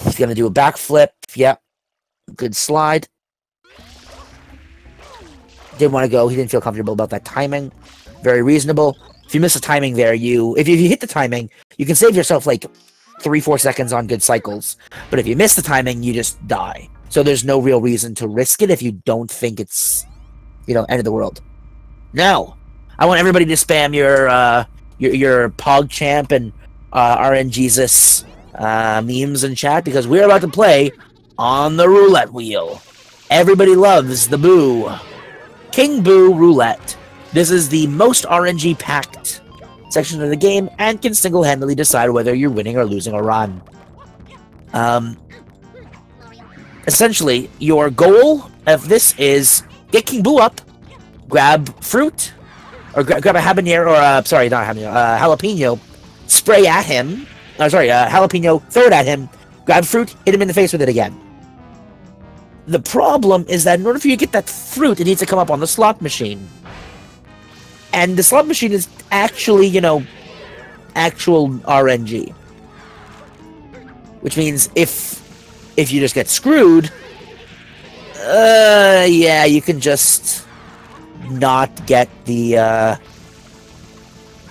Speaker 1: He's gonna do a backflip. Yep. Good slide. Didn't want to go. He didn't feel comfortable about that timing. Very reasonable. If you miss the timing there, if you hit the timing, you can save yourself like 3-4 seconds on good cycles. But if you miss the timing, you just die. So there's no real reason to risk it if you don't think it's, end of the world. Now, I want everybody to spam your PogChamp and RNGesus memes in chat, because we're about to play on the roulette wheel. Everybody loves the Boo. King Boo Roulette. This is the most RNG-packed section of the game, and can single-handedly decide whether you're winning or losing a run. Essentially, your goal of this is get King Boo up, grab fruit, or grab a habanero, or sorry, not habanero, jalapeno, spray at him. Jalapeno, throw it at him, grab fruit, hit him in the face with it again. The problem is that in order for you to get that fruit, it needs to come up on the slot machine. And the slot machine is actually, actual RNG. Which means if you just get screwed, yeah, you can just not get the,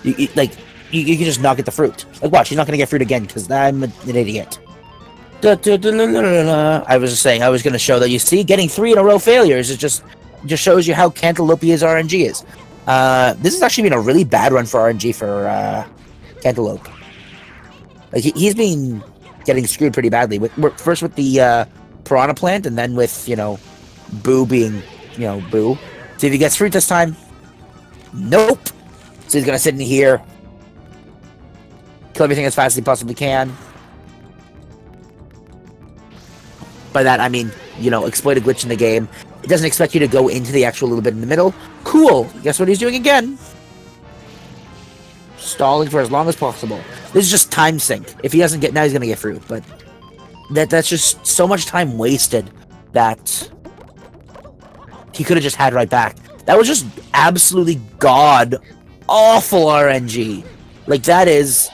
Speaker 1: you can just not get the fruit. Like, watch, you're not going to get fruit again, because I'm an idiot. I was just saying, I was going to show that, you see, getting 3 in a row failures, just shows you how Cantaloupe's RNG is. This has actually been a really bad run for RNG for, Cantaloupe. Like, he's been getting screwed pretty badly. First with the, Piranha Plant, and then with, Boo being, Boo. See if he gets fruit this time. Nope! So he's gonna sit in here, kill everything as fast as he possibly can. By that, I mean, exploit a glitch in the game. It doesn't expect you to go into the actual little bit in the middle. Cool! Guess what he's doing again? Stalling for as long as possible. This is just time sink. If he doesn't get, now he's gonna get fruit, but that's just so much time wasted that he could have just had right back. That was just absolutely god-awful RNG. Like, that is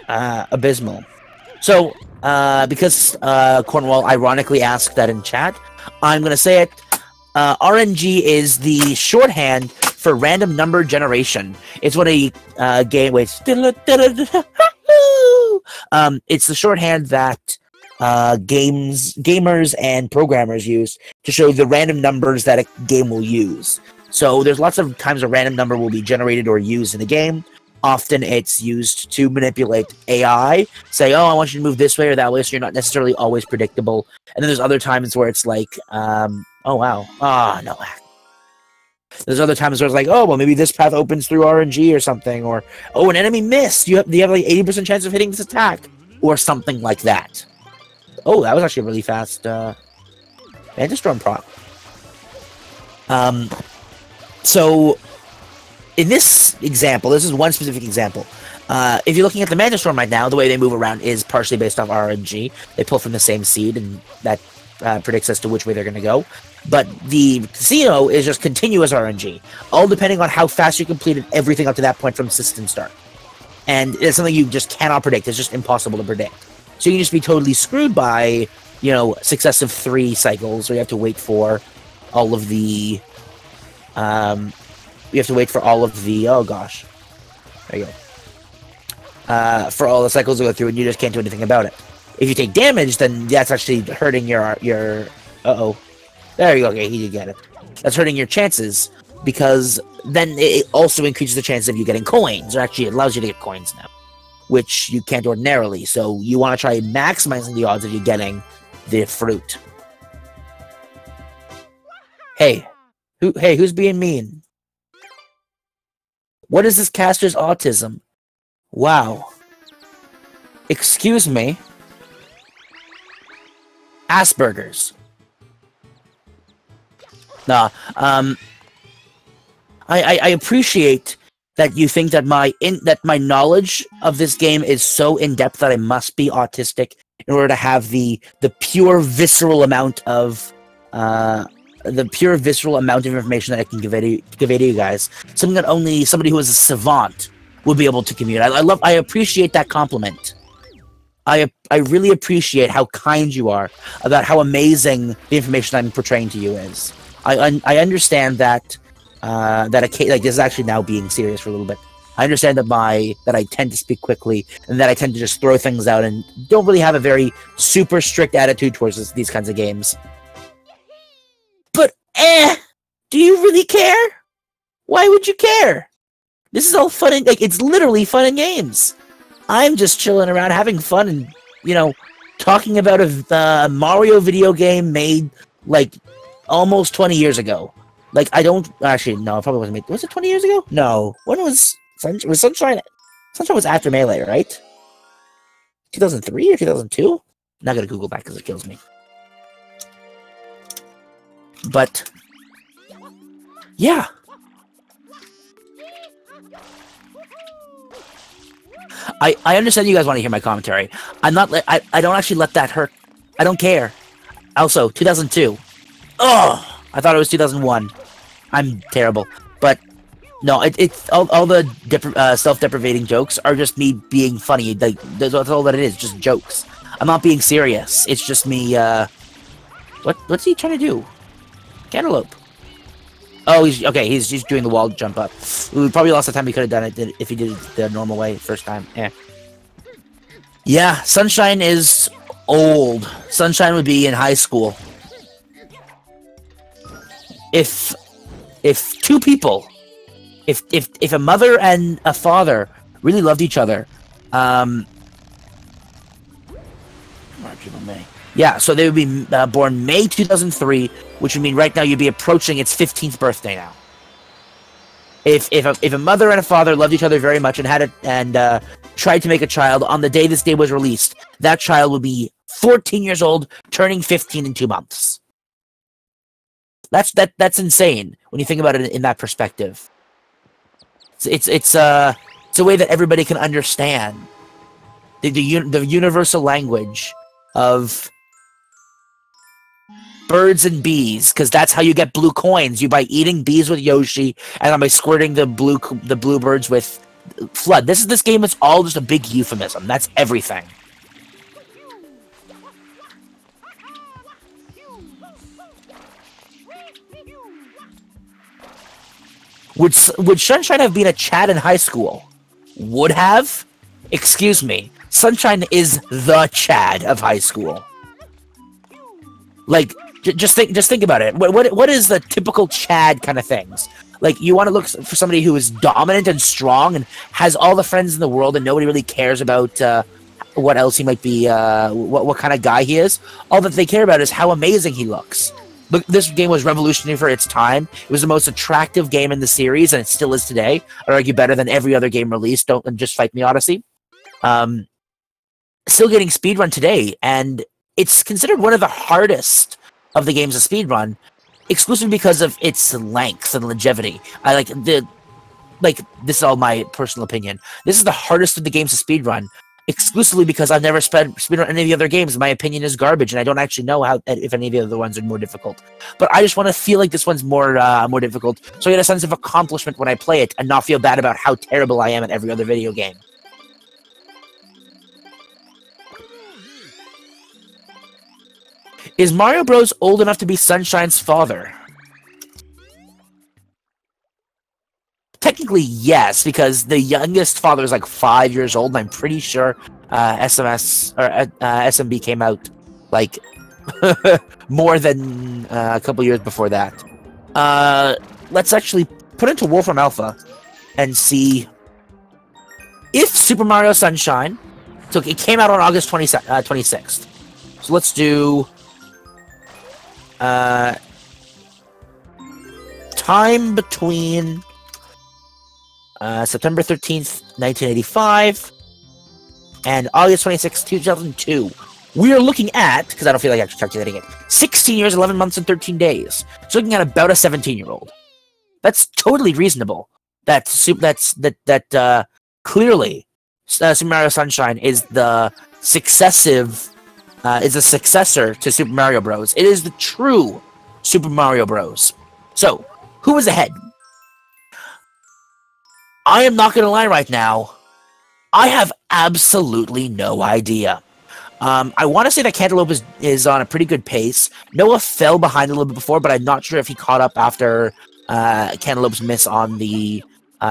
Speaker 1: abysmal. So, because Cornwall ironically asked that in chat, I'm going to say it. RNG is the shorthand for random number generation. It's what a game... Wait. It's the shorthand that gamers and programmers use to show the random numbers that a game will use. So there's lots of times a random number will be generated or used in the game. Often it's used to manipulate AI, say, oh, I want you to move this way or that way, so you're not necessarily always predictable. And then there's other times where it's like, oh, wow. Ah, no. There's other times where it's like, oh, well, maybe this path opens through RNG or something, or, oh, an enemy missed. You have like 80% chance of hitting this attack, or something like that. Oh, that was actually a really fast Anti-Storm prop. So, in this example, this is one specific example. If you're looking at the Mantistorm right now, the way they move around is partially based off RNG. They pull from the same seed, and that predicts as to which way they're going to go. But the casino is just continuous RNG, all depending on how fast you completed everything up to that point from system start. And it's something you just cannot predict. It's just impossible to predict. So you can just be totally screwed by, you know, successive 3 cycles, where you have to wait for all of the... you have to wait for all of the... Oh, gosh. There you go. For all the cycles to go through, and you just can't do anything about it. If you take damage, then that's actually hurting your... Uh-oh. There you go. Okay, he did get it. That's hurting your chances, because then it also increases the chance of you getting coins. Or actually, it allows you to get coins now, which you can't ordinarily. So you want to try maximizing the odds of you getting the fruit. Hey. Who's being mean? What is this caster's autism? Wow. Excuse me. Asperger's. Nah, I appreciate that you think that my knowledge of this game is so in-depth that I must be autistic in order to have the pure visceral amount of information that I can convey to you guys. Something that only somebody who is a savant would be able to communicate. I appreciate that compliment. I really appreciate how kind you are about how amazing the information I'm portraying to you is. I understand that like this is actually now being serious for a little bit. I understand that I tend to speak quickly, and that I tend to just throw things out and don't really have a very super strict attitude towards these kinds of games. But do you really care? Why would you care? This is all fun and it's literally fun and games. I'm just chilling around having fun and, you know, talking about a Mario video game made like almost 20 years ago. Like, I don't actually, no, it probably wasn't made. Was it 20 years ago? No. When was Sunshine? Sunshine was after Melee, right? 2003 or 2002? I'm not gonna Google that because it kills me. But yeah. I understand you guys want to hear my commentary. I don't actually let that hurt. I don't care. Also, 2002. Oh, I thought it was 2001. I'm terrible. But no, it's all the self-deprecating jokes are just me being funny. Like, that's all that it is, just jokes. I'm not being serious. It's just me. What's he trying to do? Cantaloupe. Oh, he's doing the wall jump up. We probably lost the time he could have done it if he did it the normal way first time. Yeah, Sunshine is old. Sunshine would be in high school. If two people, if a mother and a father really loved each other, yeah, so they would be born May 2003, which would mean right now you'd be approaching its 15th birthday now. If a mother and a father loved each other very much and tried to make a child on the day this game was released, that child would be 14 years old, turning 15 in 2 months. That's insane when you think about it in that perspective. It's a way that everybody can understand the universal language of birds and bees, because that's how you get blue coins. You by eating bees with Yoshi, and then by squirting the blue birds with Flood. This game is all just a big euphemism. That's everything. Would Sunshine have been a Chad in high school? Would have? Excuse me. Sunshine is the Chad of high school. Like, just think about it. What is the typical Chad kind of things? Like, you want to look for somebody who is dominant and strong and has all the friends in the world and nobody really cares about what else he might be, what kind of guy he is. All that they care about is how amazing he looks. Look, this game was revolutionary for its time. It was the most attractive game in the series, and it still is today. I'd argue better than every other game released. Don't just fight me, Odyssey. Still getting speedrun today, and it's considered one of the hardest of the games to speedrun, exclusively because of its length and longevity. This is all my personal opinion. This is the hardest of the games to speedrun, exclusively because I've never speedrun any of the other games. My opinion is garbage, and I don't actually know if any of the other ones are more difficult. But I just want to feel like this one's more difficult, so I get a sense of accomplishment when I play it, and not feel bad about how terrible I am at every other video game. Is Mario Bros. Old enough to be Sunshine's father? Technically, yes, because the youngest father is like 5 years old, and I'm pretty sure SMS or SMB came out like more than a couple years before that. Let's actually put into Wolfram Alpha and see if Super Mario Sunshine. So it came out on August 26th. So let's do time between September 13th, 1985 and August 26th, 2002. We are looking at, because I don't feel like actually calculating it, 16 years, 11 months, and 13 days. So looking at about a 17-year-old. That's totally reasonable. Clearly, Super Mario Sunshine is the is a successor to Super Mario Bros. It is the true Super Mario Bros. So, who is ahead? I am not going to lie right now. I have absolutely no idea. I want to say that Cantaloupe is on a pretty good pace. Noah fell behind a little bit before, but I'm not sure if he caught up after Cantaloupe's miss on the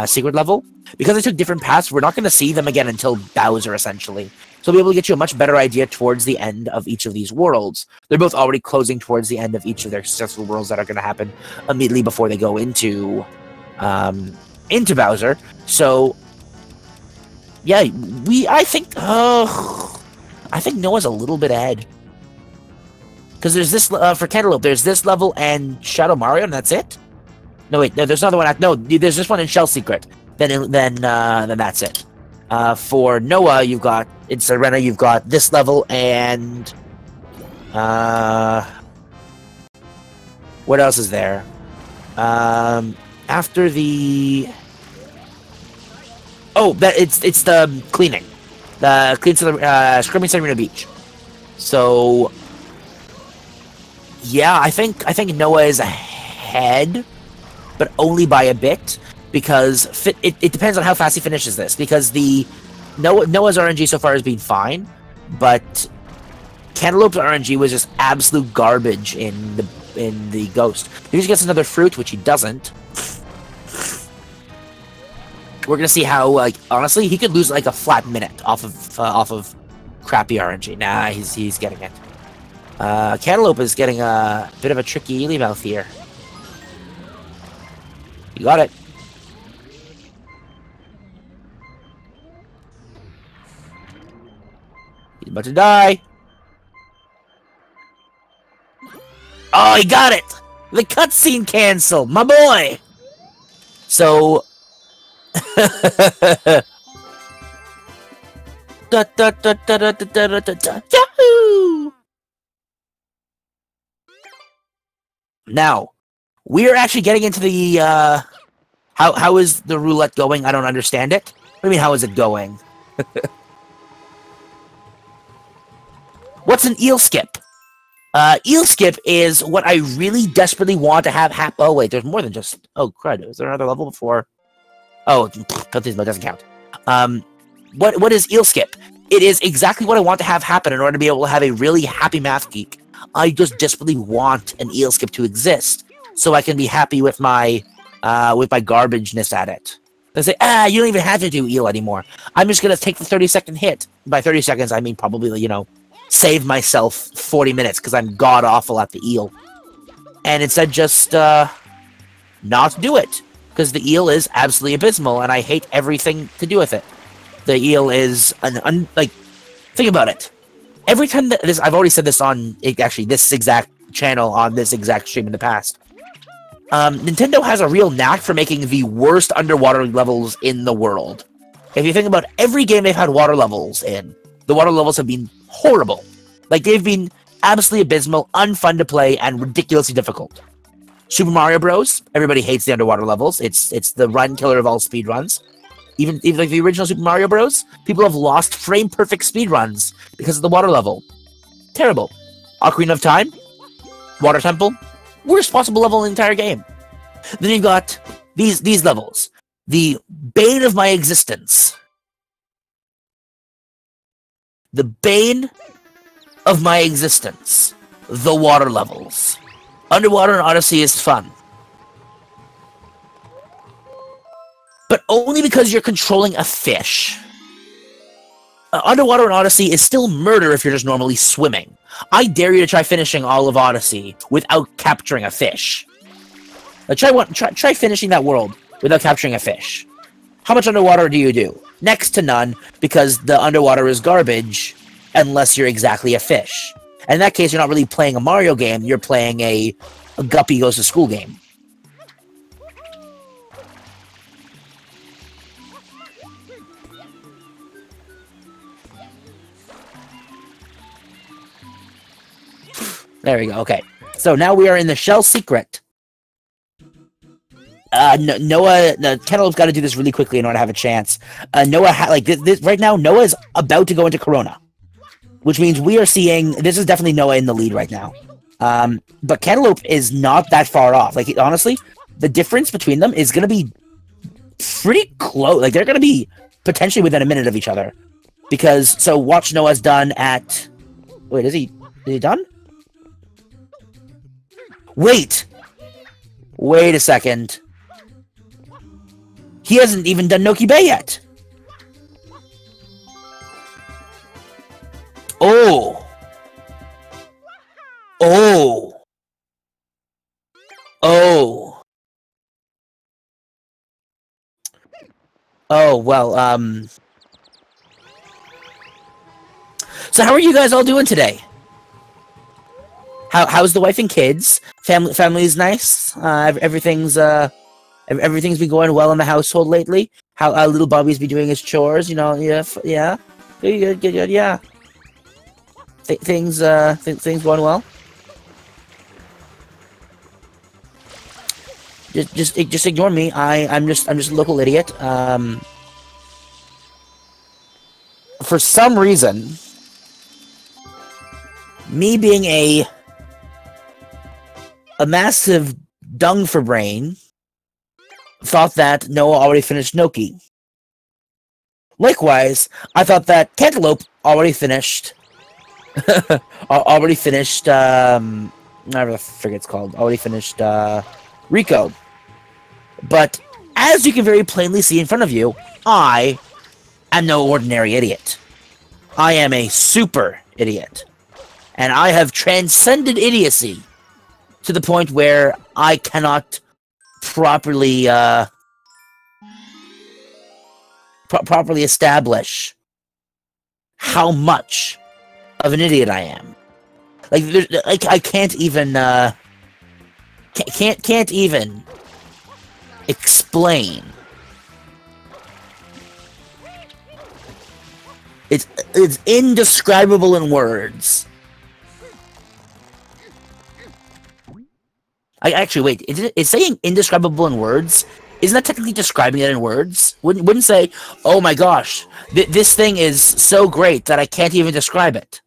Speaker 1: secret level. Because they took different paths, we're not going to see them again until Bowser, essentially. So we'll be able to get you a much better idea towards the end of each of these worlds. They're both already closing towards the end of each of their successful worlds that are going to happen immediately before they go into Bowser. So, yeah, I think Noah's a little bit ahead. Because there's this, for Cantaloupe, there's this level and Shadow Mario, and that's it? No, wait, no, there's another one. No, there's this one in Shell Secret. Then that's it. For Noah, you've got, in Sirena, you've got this level and... what else is there? After the... Oh, it's the cleaning. The Scrubbing Sirena Beach. So... Yeah, I think Noah is ahead, but only by a bit. Because it depends on how fast he finishes this. Because Noah's RNG so far has been fine, but Cantaloupe's RNG was just absolute garbage in the Ghost. He just gets another fruit, which he doesn't. We're gonna see how, like, honestly, he could lose like a flat minute off of crappy RNG. Nah, he's getting it. Cantaloupe is getting a bit of a tricky Ely mouth here. You got it. He's about to die. Oh, he got it! The cutscene canceled, my boy! So... Yahoo! Now, we are actually getting into the, how is the roulette going? I don't understand it. What do you mean, how is it going? What's an eel skip? Eel skip is what I really desperately want to have happen. Oh wait, there's more than just. Oh crud! Is there another level before? Oh, Baptismo doesn't count. What is eel skip? It is exactly what I want to have happen in order to be able to have a really happy math geek. I just desperately want an eel skip to exist, so I can be happy with my garbageness at it. They say, you don't even have to do eel anymore. I'm just gonna take the 30-second hit. By 30 seconds, I mean probably, save myself 40 minutes because I'm god awful at the eel. And instead just not do it. Because the eel is absolutely abysmal and I hate everything to do with it. The eel is think about it. Every time that I've already said this on actually this exact channel on this exact stream in the past. Nintendo has a real knack for making the worst underwater levels in the world. If you think about every game they've had water levels in, the water levels have been horrible. Like, they've been absolutely abysmal, unfun to play, and ridiculously difficult. Super Mario Bros. Everybody hates the underwater levels. It's the run killer of all speedruns. Even like the original Super Mario Bros., people have lost frame-perfect speedruns because of the water level. Terrible. Ocarina of Time, Water Temple, worst possible level in the entire game. Then you've got these levels. The bane of my existence. The bane of my existence. The water levels. Underwater in Odyssey is fun. But only because you're controlling a fish. Underwater in Odyssey is still murder if you're just normally swimming. I dare you to try finishing all of Odyssey without capturing a fish. Try finishing that world without capturing a fish. How much underwater do you do? Next to none, because the underwater is garbage, unless you're exactly a fish. And in that case, you're not really playing a Mario game, you're playing a Guppy Goes to School game. There we go, okay. So now we are in the Shell Secret. Cantaloupe's got to do this really quickly in order to have a chance. Noah, right now, Noah is about to go into Corona. Which means we are seeing, this is definitely Noah in the lead right now. But Cantaloupe is not that far off. Like, honestly, the difference between them is going to be pretty close. Like, they're going to be potentially within a minute of each other. Because, so watch Noah's done at, wait, is he done? Wait a second. He hasn't even done Noki Bay yet. Oh. Well, so how are you guys all doing today? How's the wife and kids? Family is nice. Everything's been going well in the household lately. How little Bobby's been doing his chores, yeah. Good, yeah. Things going well. Just ignore me. I'm just a local idiot. For some reason, me being a massive dung for brain, thought that Noah already finished Noki. Likewise, I thought that Cantaloupe already finished. Whatever the frick it's called. Already finished Rico. But as you can very plainly see in front of you, I am no ordinary idiot. I am a super idiot. And I have transcended idiocy to the point where I cannot properly properly establish how much of an idiot I am. Like, I can't even can't even explain. It's indescribable in words. Actually, wait. It's saying indescribable in words. Isn't that technically describing it in words? Wouldn't say, oh my gosh, this thing is so great that I can't even describe it.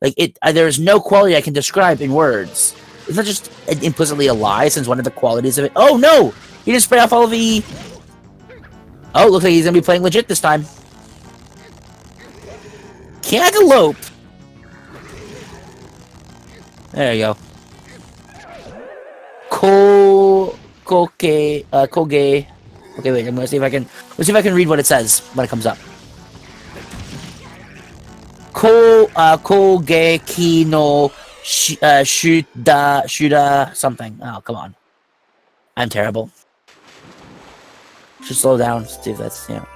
Speaker 1: Like, there is no quality I can describe in words. It's not just implicitly a lie, since one of the qualities of it... Oh, no! He didn't spray off all of the... Oh, looks like he's gonna be playing legit this time. Cantaloupe! There you go. Koge. Okay, wait, I'm gonna see if I can... Let's see if I can read what it says when it comes up. Koge Kino Shuda something. Oh, come on. I'm terrible. Should slow down, see if that's, you know.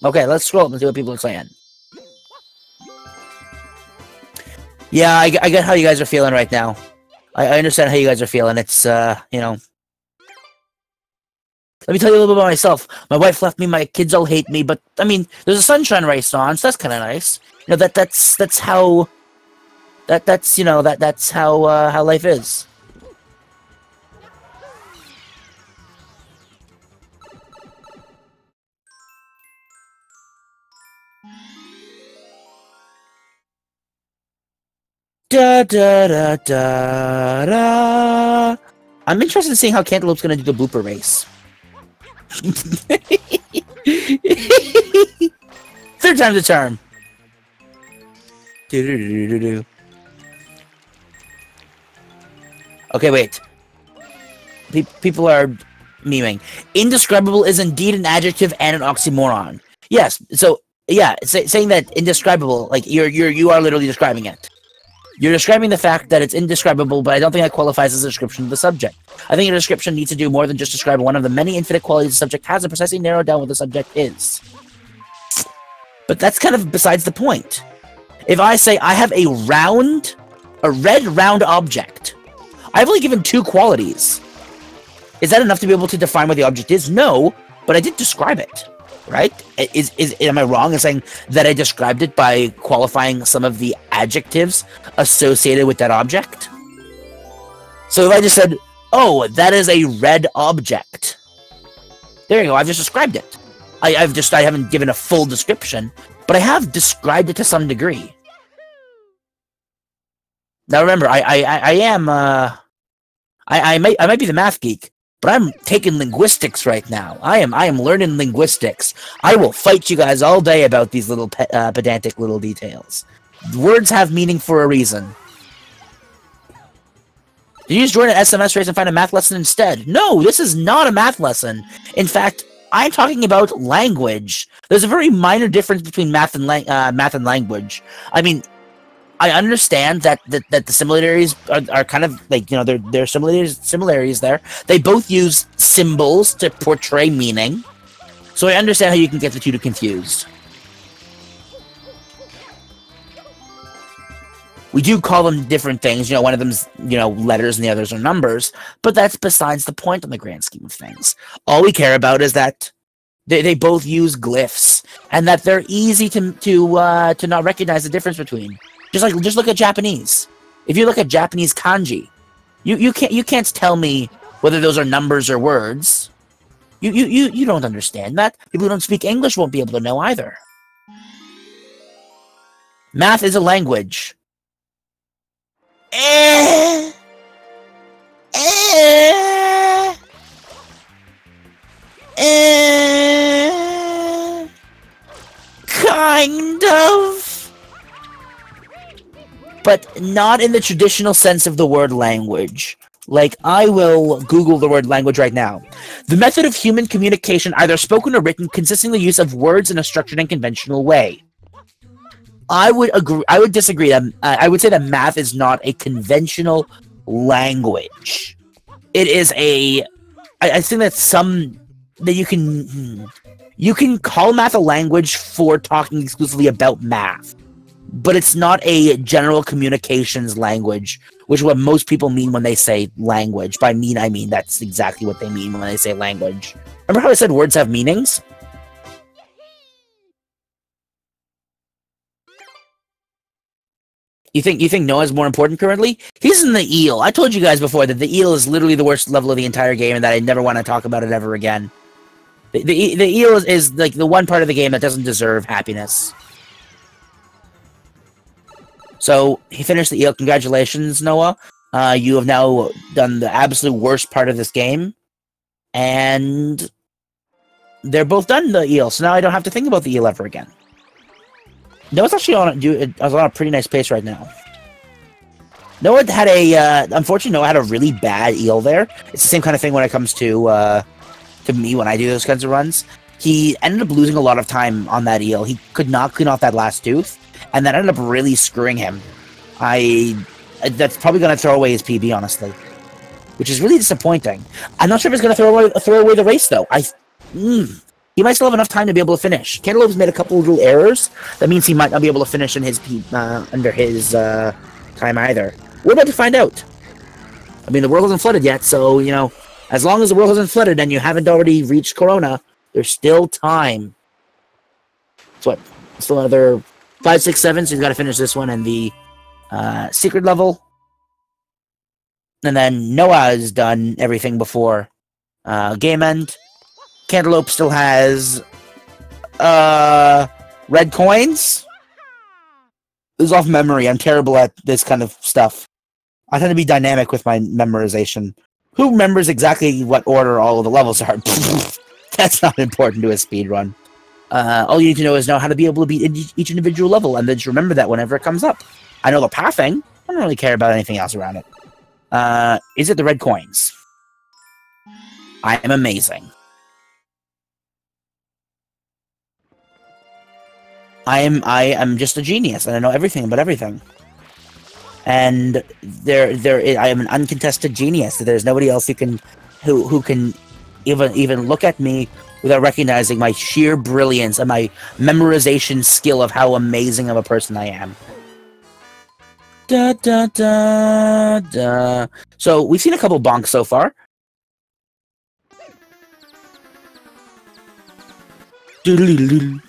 Speaker 1: Okay, let's scroll up and see what people are saying. Yeah, I get how you guys are feeling right now. I understand how you guys are feeling. It's, you know... Let me tell you a little bit about myself. My wife left me, my kids all hate me, but, I mean, there's a sunshine race on, so that's kind of nice. You know, that's how... That's, you know, that's how life is. Da da da da da. I'm interested in seeing how Cantaloupe's gonna do the blooper race. Third time's a charm. Do-do-do-do-do-do. Okay, wait. People are memeing. Indescribable is indeed an adjective and an oxymoron. Yes. So yeah, saying that indescribable, like you are literally describing it. You're describing the fact that it's indescribable, but I don't think that qualifies as a description of the subject. I think your description needs to do more than just describe one of the many infinite qualities the subject has and precisely narrow down what the subject is. But that's kind of besides the point. If I say I have a red round object, I've only given 2 qualities. Is that enough to be able to define what the object is? No, but I did describe it. Right? Am I wrong in saying that I described it by qualifying some of the adjectives associated with that object? So if I just said, oh, that is a red object. There you go, I've just described it. I haven't given a full description, but I have described it to some degree. Now remember, I might be the math geek, but I'm taking linguistics right now. I am learning linguistics. I will fight you guys all day about these little pedantic little details. Words have meaning for a reason. Did you just join an SMS race and find a math lesson instead? No, this is not a math lesson. In fact, I'm talking about language. There's a very minor difference between math and language. I mean, I understand that the similarities are kind of like, you know, there are similarities there. They both use symbols to portray meaning, so I understand how you can get the two confused. We do call them different things. You know, one of them's, you know, letters and the others are numbers, but that's besides the point in the grand scheme of things. All we care about is that they both use glyphs and that they're easy to not recognize the difference between. Just look at Japanese. If you look at Japanese kanji, you can't tell me whether those are numbers or words. You don't understand that. People who don't speak English won't be able to know either. Math is a language. Kind of. But not in the traditional sense of the word language. Like, I will Google the word language right now. The method of human communication, either spoken or written, consisting of the use of words in a structured and conventional way. I would disagree. I would say that math is not a conventional language. It is I think that you can call math a language for talking exclusively about math. But it's not a general communications language, which is what most people mean when they say language. By mean, I mean that's exactly what they mean when they say language. Remember how I said words have meanings? You think Noah's more important currently? He's in the eel. I told you guys before that the eel is literally the worst level of the entire game and that I never want to talk about it ever again. The eel is like the one part of the game that doesn't deserve happiness. So he finished the eel. Congratulations, Noah. You have now done the absolute worst part of this game, and they're both done the eel. So now I don't have to think about the eel ever again. Noah's actually on a pretty nice pace right now. Noah had unfortunately, Noah had a really bad eel there. It's the same kind of thing when it comes to me when I do those kinds of runs. He ended up losing a lot of time on that eel. He could not clean off that last tooth, and that ended up really screwing him. That's probably going to throw away his PB, honestly, which is really disappointing. I'm not sure if he's going to throw away the race, though. He might still have enough time to be able to finish. Cantaloupe's made a couple of little errors. That means he might not be able to finish in his under his time either. We're about to find out. I mean, the world hasn't flooded yet, so, you know, as long as the world hasn't flooded and you haven't already reached Corona, there's still time. So what? Still another 5, 6, 7, so he's got to finish this one and the secret level. And then Noah has done everything before game end. Cantaloupe still has red coins. This is off memory. I'm terrible at this kind of stuff. I tend to be dynamic with my memorization. Who remembers exactly what order all of the levels are? That's not important to a speedrun. All you need to know is how to be able to beat each individual level, and then just remember that whenever it comes up. I know the pathing. I don't really care about anything else around it. Is it the red coins? I am amazing. I am just a genius, and I know everything about everything. And I am an uncontested genius. There's nobody else who can even look at me without recognizing my sheer brilliance and my memorization skill of how amazing of a person I am. Da da da da. So we've seen a couple bonks so far. This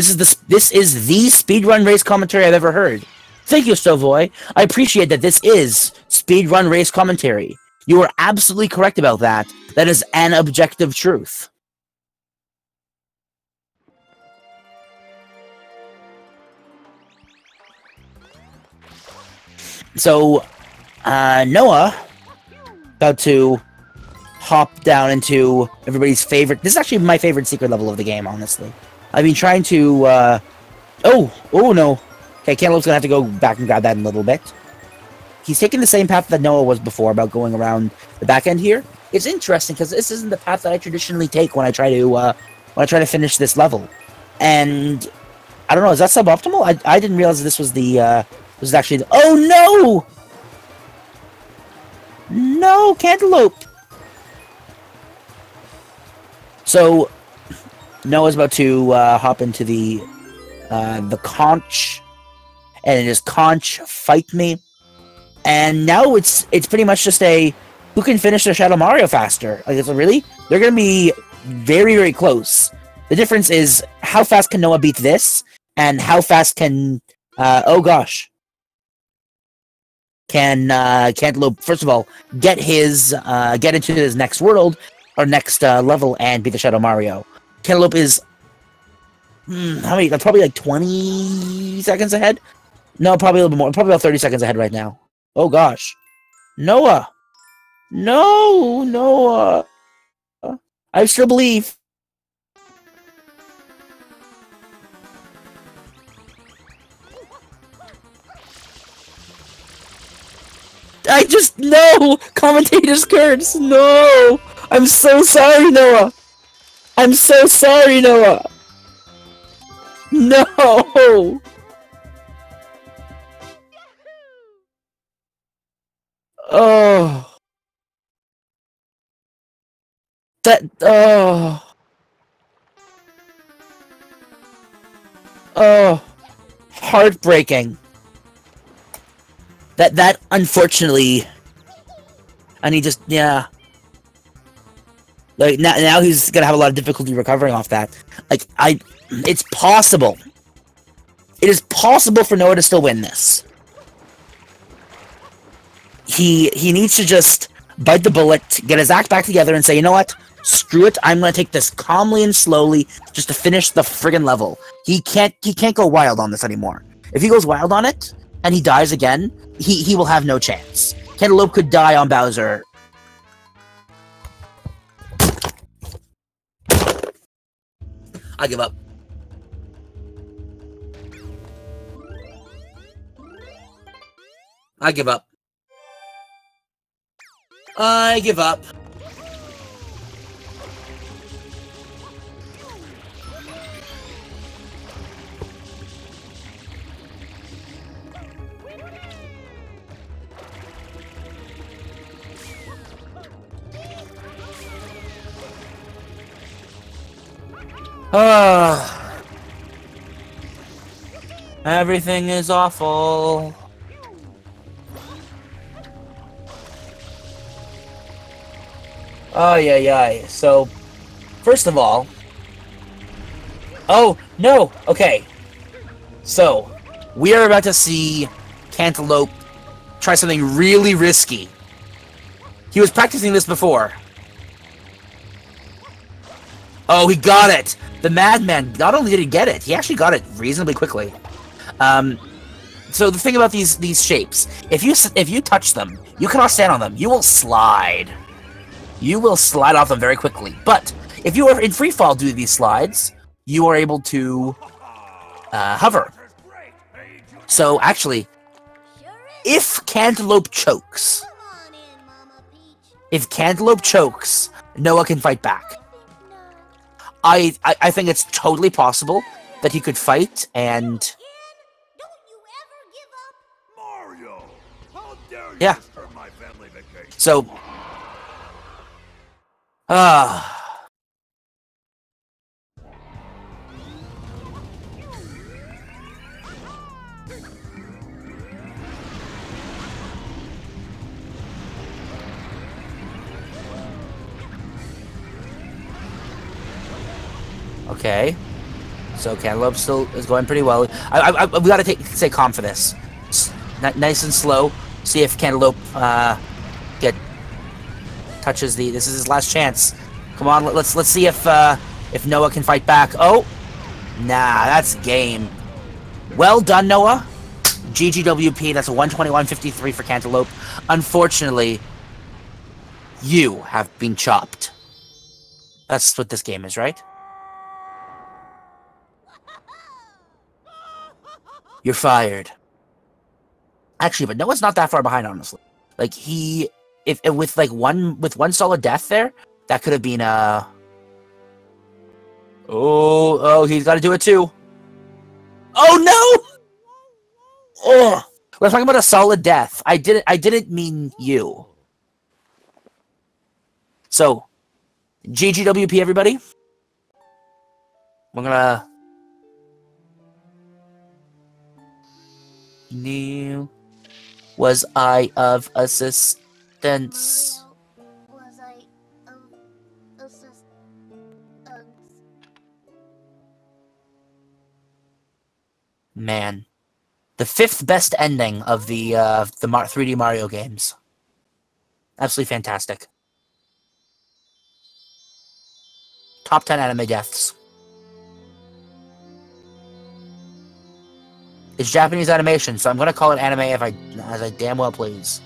Speaker 1: is the speedrun race commentary I've ever heard. Thank you, Stovoy. I appreciate that this is speedrun race commentary. You are absolutely correct about that. That is an objective truth. So, Noah, about to hop down into everybody's favorite. This is actually my favorite secret level of the game, honestly. I've been trying to, oh no. Okay, Cantaloupe's gonna have to go back and grab that in a little bit. He's taking the same path that Noah was before about going around the back end here. It's interesting because this isn't the path that I traditionally take when I try to finish this level. And I don't know, is that suboptimal? I didn't realize this was the this is actually the, oh no! No, Cantaloupe! So Noah's about to hop into the conch, and it is conch fight me. And now it's pretty much just a who can finish their Shadow Mario faster. Like, it's really, they're gonna be very, very close. The difference is how fast can Noah beat this, and how fast can oh gosh, can Cantaloupe first of all get into his next world or next level and beat the Shadow Mario. Cantaloupe is how many? Probably like 20 seconds ahead. No, probably a little bit more. Probably about 30 seconds ahead right now. Oh gosh, Noah, no, Noah. I still believe. No! Commentator's curse! No! I'm so sorry, Noah! I'm so sorry, Noah! No! Oh. Oh. Heartbreaking. That unfortunately, and he just, yeah. Like, now he's gonna have a lot of difficulty recovering off that. Like, it's possible. It is possible for Noah to still win this. He needs to just bite the bullet, get his act back together, and say, you know what? Screw it. I'm gonna take this calmly and slowly just to finish the friggin' level. He can't go wild on this anymore. If he goes wild on it, and he dies again, he will have no chance. Cantaloupe could die on Bowser. I give up. I give up. I give up. Everything is awful. Oh, yeah. So, first of all... Oh, no! Okay. So, we are about to see Cantaloupe try something really risky. He was practicing this before. Oh, he got it! The madman, not only did he get it, he actually got it reasonably quickly. So the thing about these shapes, if you touch them, you cannot stand on them. You will slide. You will slide off them very quickly. But if you are in free fall due to these slides, you are able to hover. So actually, if Cantaloupe chokes, Noackk can fight back. I think it's totally possible that he could fight and... Yeah. So... Okay. So Cantaloupe still is going pretty well. We gotta stay calm for this. Nice and slow. See if Cantaloupe touches the. This is his last chance. Come on, let's see if Noackk can fight back. Oh, nah, that's game. Well done, Noackk. GGWP. That's a 121.53 for Cantaloupe. Unfortunately, you have been chopped. That's what this game is, right? You're fired. Actually, but Noah's not that far behind, honestly. Like if with one solid death there, that could have been Oh, he's got to do it too. Oh no! Oh, we're talking about a solid death. I didn't mean you. So, GGWP, everybody. We're gonna. New. Was I of assistance?
Speaker 3: Was I of assistance?
Speaker 1: Man, the 5th best ending of the 3D Mario games. Absolutely fantastic. Top 10 anime deaths. It's Japanese animation, so I'm gonna call it anime as I damn well please.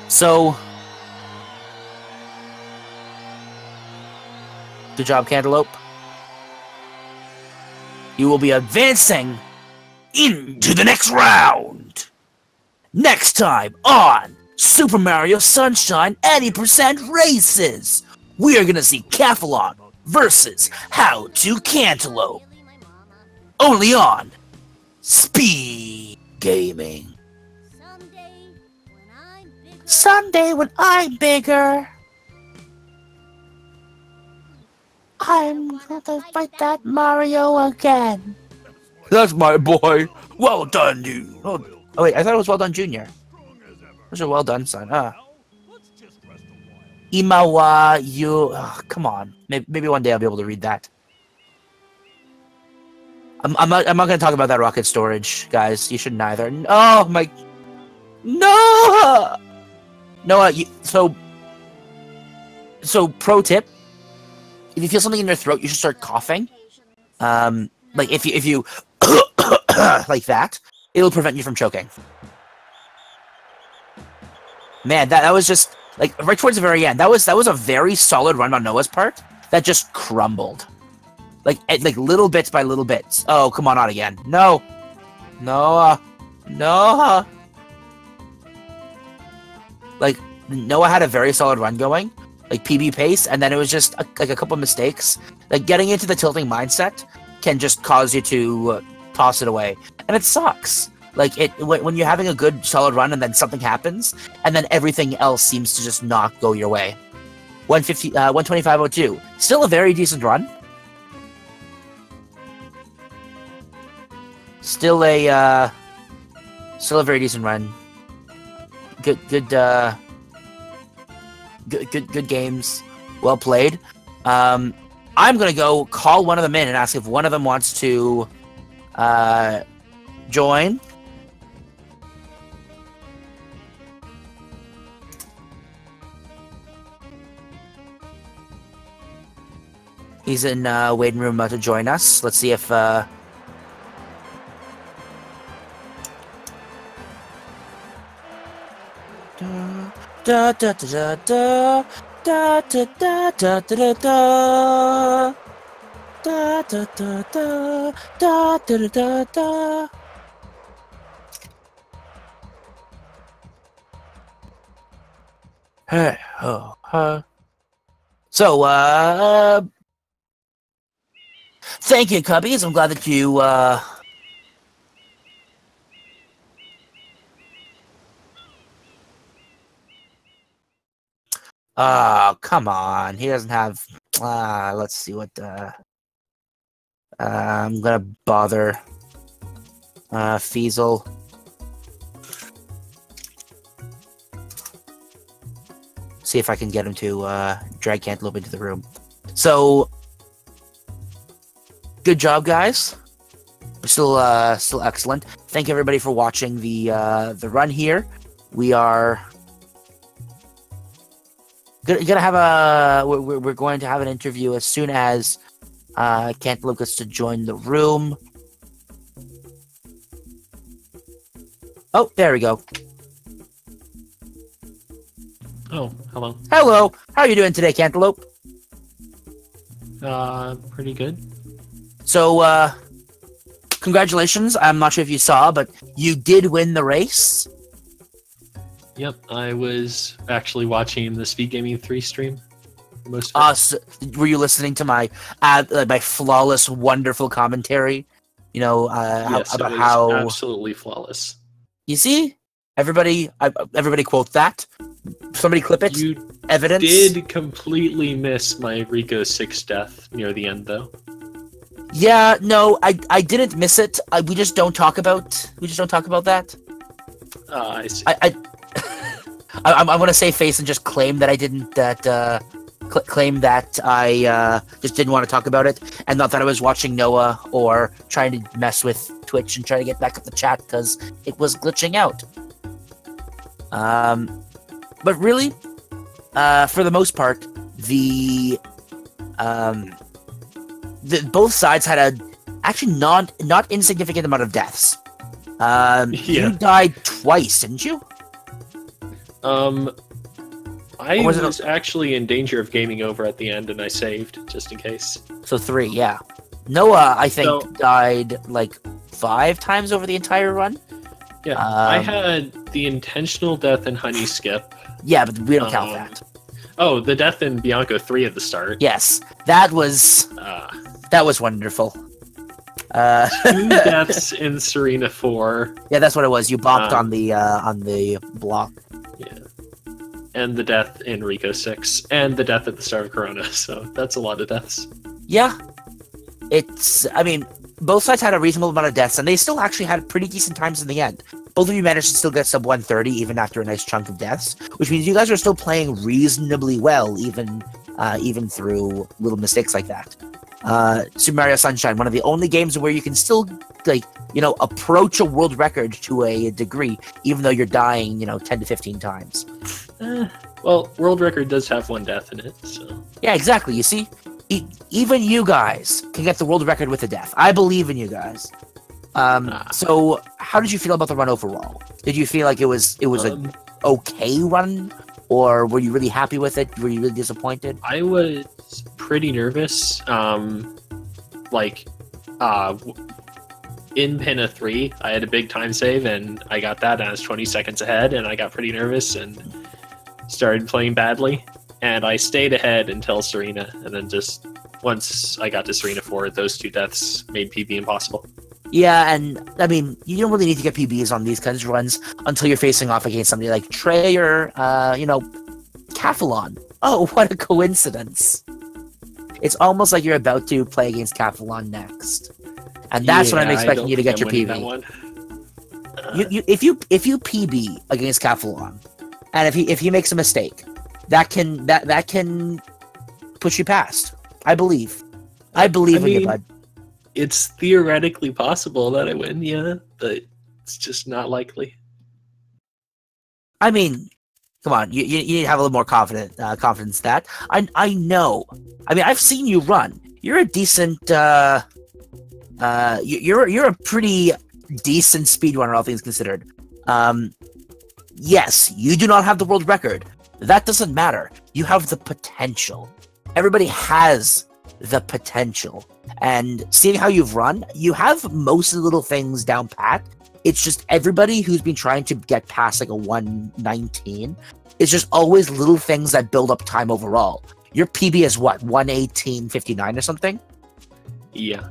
Speaker 1: So, good job, Cantaloupe. You will be advancing into the next round. Next time on Super Mario Sunshine 80% Races, we are gonna see Cephalon versus HowToCantaloupe. Only on Speed Gaming. Someday when I'm bigger, I'm gonna fight that Mario again. That's my boy. Well done, you. Oh wait, I thought it was well done, Junior. Those are well done, son. Imawa, you. Oh, come on. Maybe one day I'll be able to read that. I'm not gonna talk about that rocket storage, guys. You shouldn't either. Oh my. No. Noackk, so pro tip: if you feel something in your throat, you should start coughing. Like if you like that, it'll prevent you from choking. Man, that was just like right towards the very end. That was a very solid run on Noah's part that just crumbled. Like little bits by little bits. Oh, come on, not again. No. Noah. Noah. Like, Noah had a very solid run going, like PB pace, and then it was just like a couple mistakes. Like, getting into the tilting mindset can just cause you to toss it away. And it sucks. Like, when you're having a good, solid run and then something happens, and then everything else seems to just not go your way. 125.02. Still a very decent run. Still a very decent run. Good games. Well played. I'm gonna go call one of them in and ask if one of them wants to join. He's in waiting room to join us. Let's see if da da da da da da da da da da da da da da da da da. Hey, so thank you, Cubbies. I'm glad that you oh, come on. He doesn't have... let's see what... I'm gonna bother... Feasel. See if I can get him to drag Cantaloupe into the room. So... Good job, guys. Still excellent. Thank you, everybody, for watching the run here. We are... Gonna have we're going to have an interview as soon as Cantaloupe gets to join the room. Oh, there we go.
Speaker 4: Oh, hello.
Speaker 1: Hello. How are you doing today, Cantaloupe?
Speaker 4: Pretty good.
Speaker 1: So, congratulations. I'm not sure if you saw, but you did win the race.
Speaker 4: Yep, I was actually watching the Speed Gaming 3 stream. Most of it.
Speaker 1: So, were you listening to my my flawless, wonderful commentary? You know,
Speaker 4: yes,
Speaker 1: about
Speaker 4: it was
Speaker 1: how
Speaker 4: absolutely flawless.
Speaker 1: You see, everybody quote that. Somebody clip it.
Speaker 4: You
Speaker 1: Evidence.
Speaker 4: did completely miss my Rico 6 death near the end, though.
Speaker 1: Yeah, no, I didn't miss it. We just don't talk about that.
Speaker 4: I see.
Speaker 1: I'm gonna save face and just claim that I didn't claim that I just didn't want to talk about it, and not that I was watching Noah or trying to mess with Twitch and try to get back up the chat because it was glitching out. But really, for the most part, both sides had a actually not insignificant amount of deaths.
Speaker 4: Yeah.
Speaker 1: You died twice, didn't you?
Speaker 4: I was actually in danger of gaming over at the end, and I saved just in case.
Speaker 1: So 3, yeah. Noah, I think, died like 5 times over the entire run.
Speaker 4: Yeah, I had the intentional death in Honey Skip.
Speaker 1: Yeah, but we don't count that.
Speaker 4: Oh, the death in Bianco 3 at the start.
Speaker 1: Yes, that was wonderful.
Speaker 4: 2 deaths in Serena 4.
Speaker 1: Yeah, that's what it was. You bopped on the block.
Speaker 4: Yeah. And the death in Rico 6. And the death at the start of Corona, so that's a lot of deaths.
Speaker 1: Yeah. I mean, both sides had a reasonable amount of deaths, and they still actually had pretty decent times in the end. Both of you managed to still get sub 130, even after a nice chunk of deaths, which means you guys are still playing reasonably well, even through little mistakes like that. Super Mario Sunshine, one of the only games where you can still, approach a world record to a degree, even though you're dying, 10 to 15 times.
Speaker 4: Well, world record does have 1 death in it, so...
Speaker 1: Yeah, exactly. You see? even you guys can get the world record with a death. I believe in you guys. So how did you feel about the run overall? Did you feel like it was a okay run, or were you really happy with it? Were you really disappointed?
Speaker 4: I was pretty nervous. In Pinna 3, I had a big time save, and I got that, and I was 20 seconds ahead, and I got pretty nervous and started playing badly. And I stayed ahead until Serena, and then just once I got to Serena 4, those 2 deaths made PB impossible.
Speaker 1: Yeah, and I mean, you don't really need to get PBs on these kinds of runs until you're facing off against somebody like Trey or, Cathalon. Oh, what a coincidence. It's almost like you're about to play against Cathalon next. And that's when I'm expecting you to get your PB. If you PB against Cathalon, and if he makes a mistake, that can push you past. I believe in you, bud.
Speaker 4: It's theoretically possible that I win, yeah, but it's just not likely.
Speaker 1: I mean, come on, you need to have a little more confidence in that. I know. I mean, I've seen you run. You're a decent. You're a pretty decent speedrunner, all things considered. Yes, you do not have the world record. That doesn't matter. You have the potential. Everybody has the potential. And seeing how you've run, you have most of the little things down pat. It's just everybody who's been trying to get past like a 119. It's just always little things that build up time overall. Your PB is what, 118.59 or something?
Speaker 4: Yeah.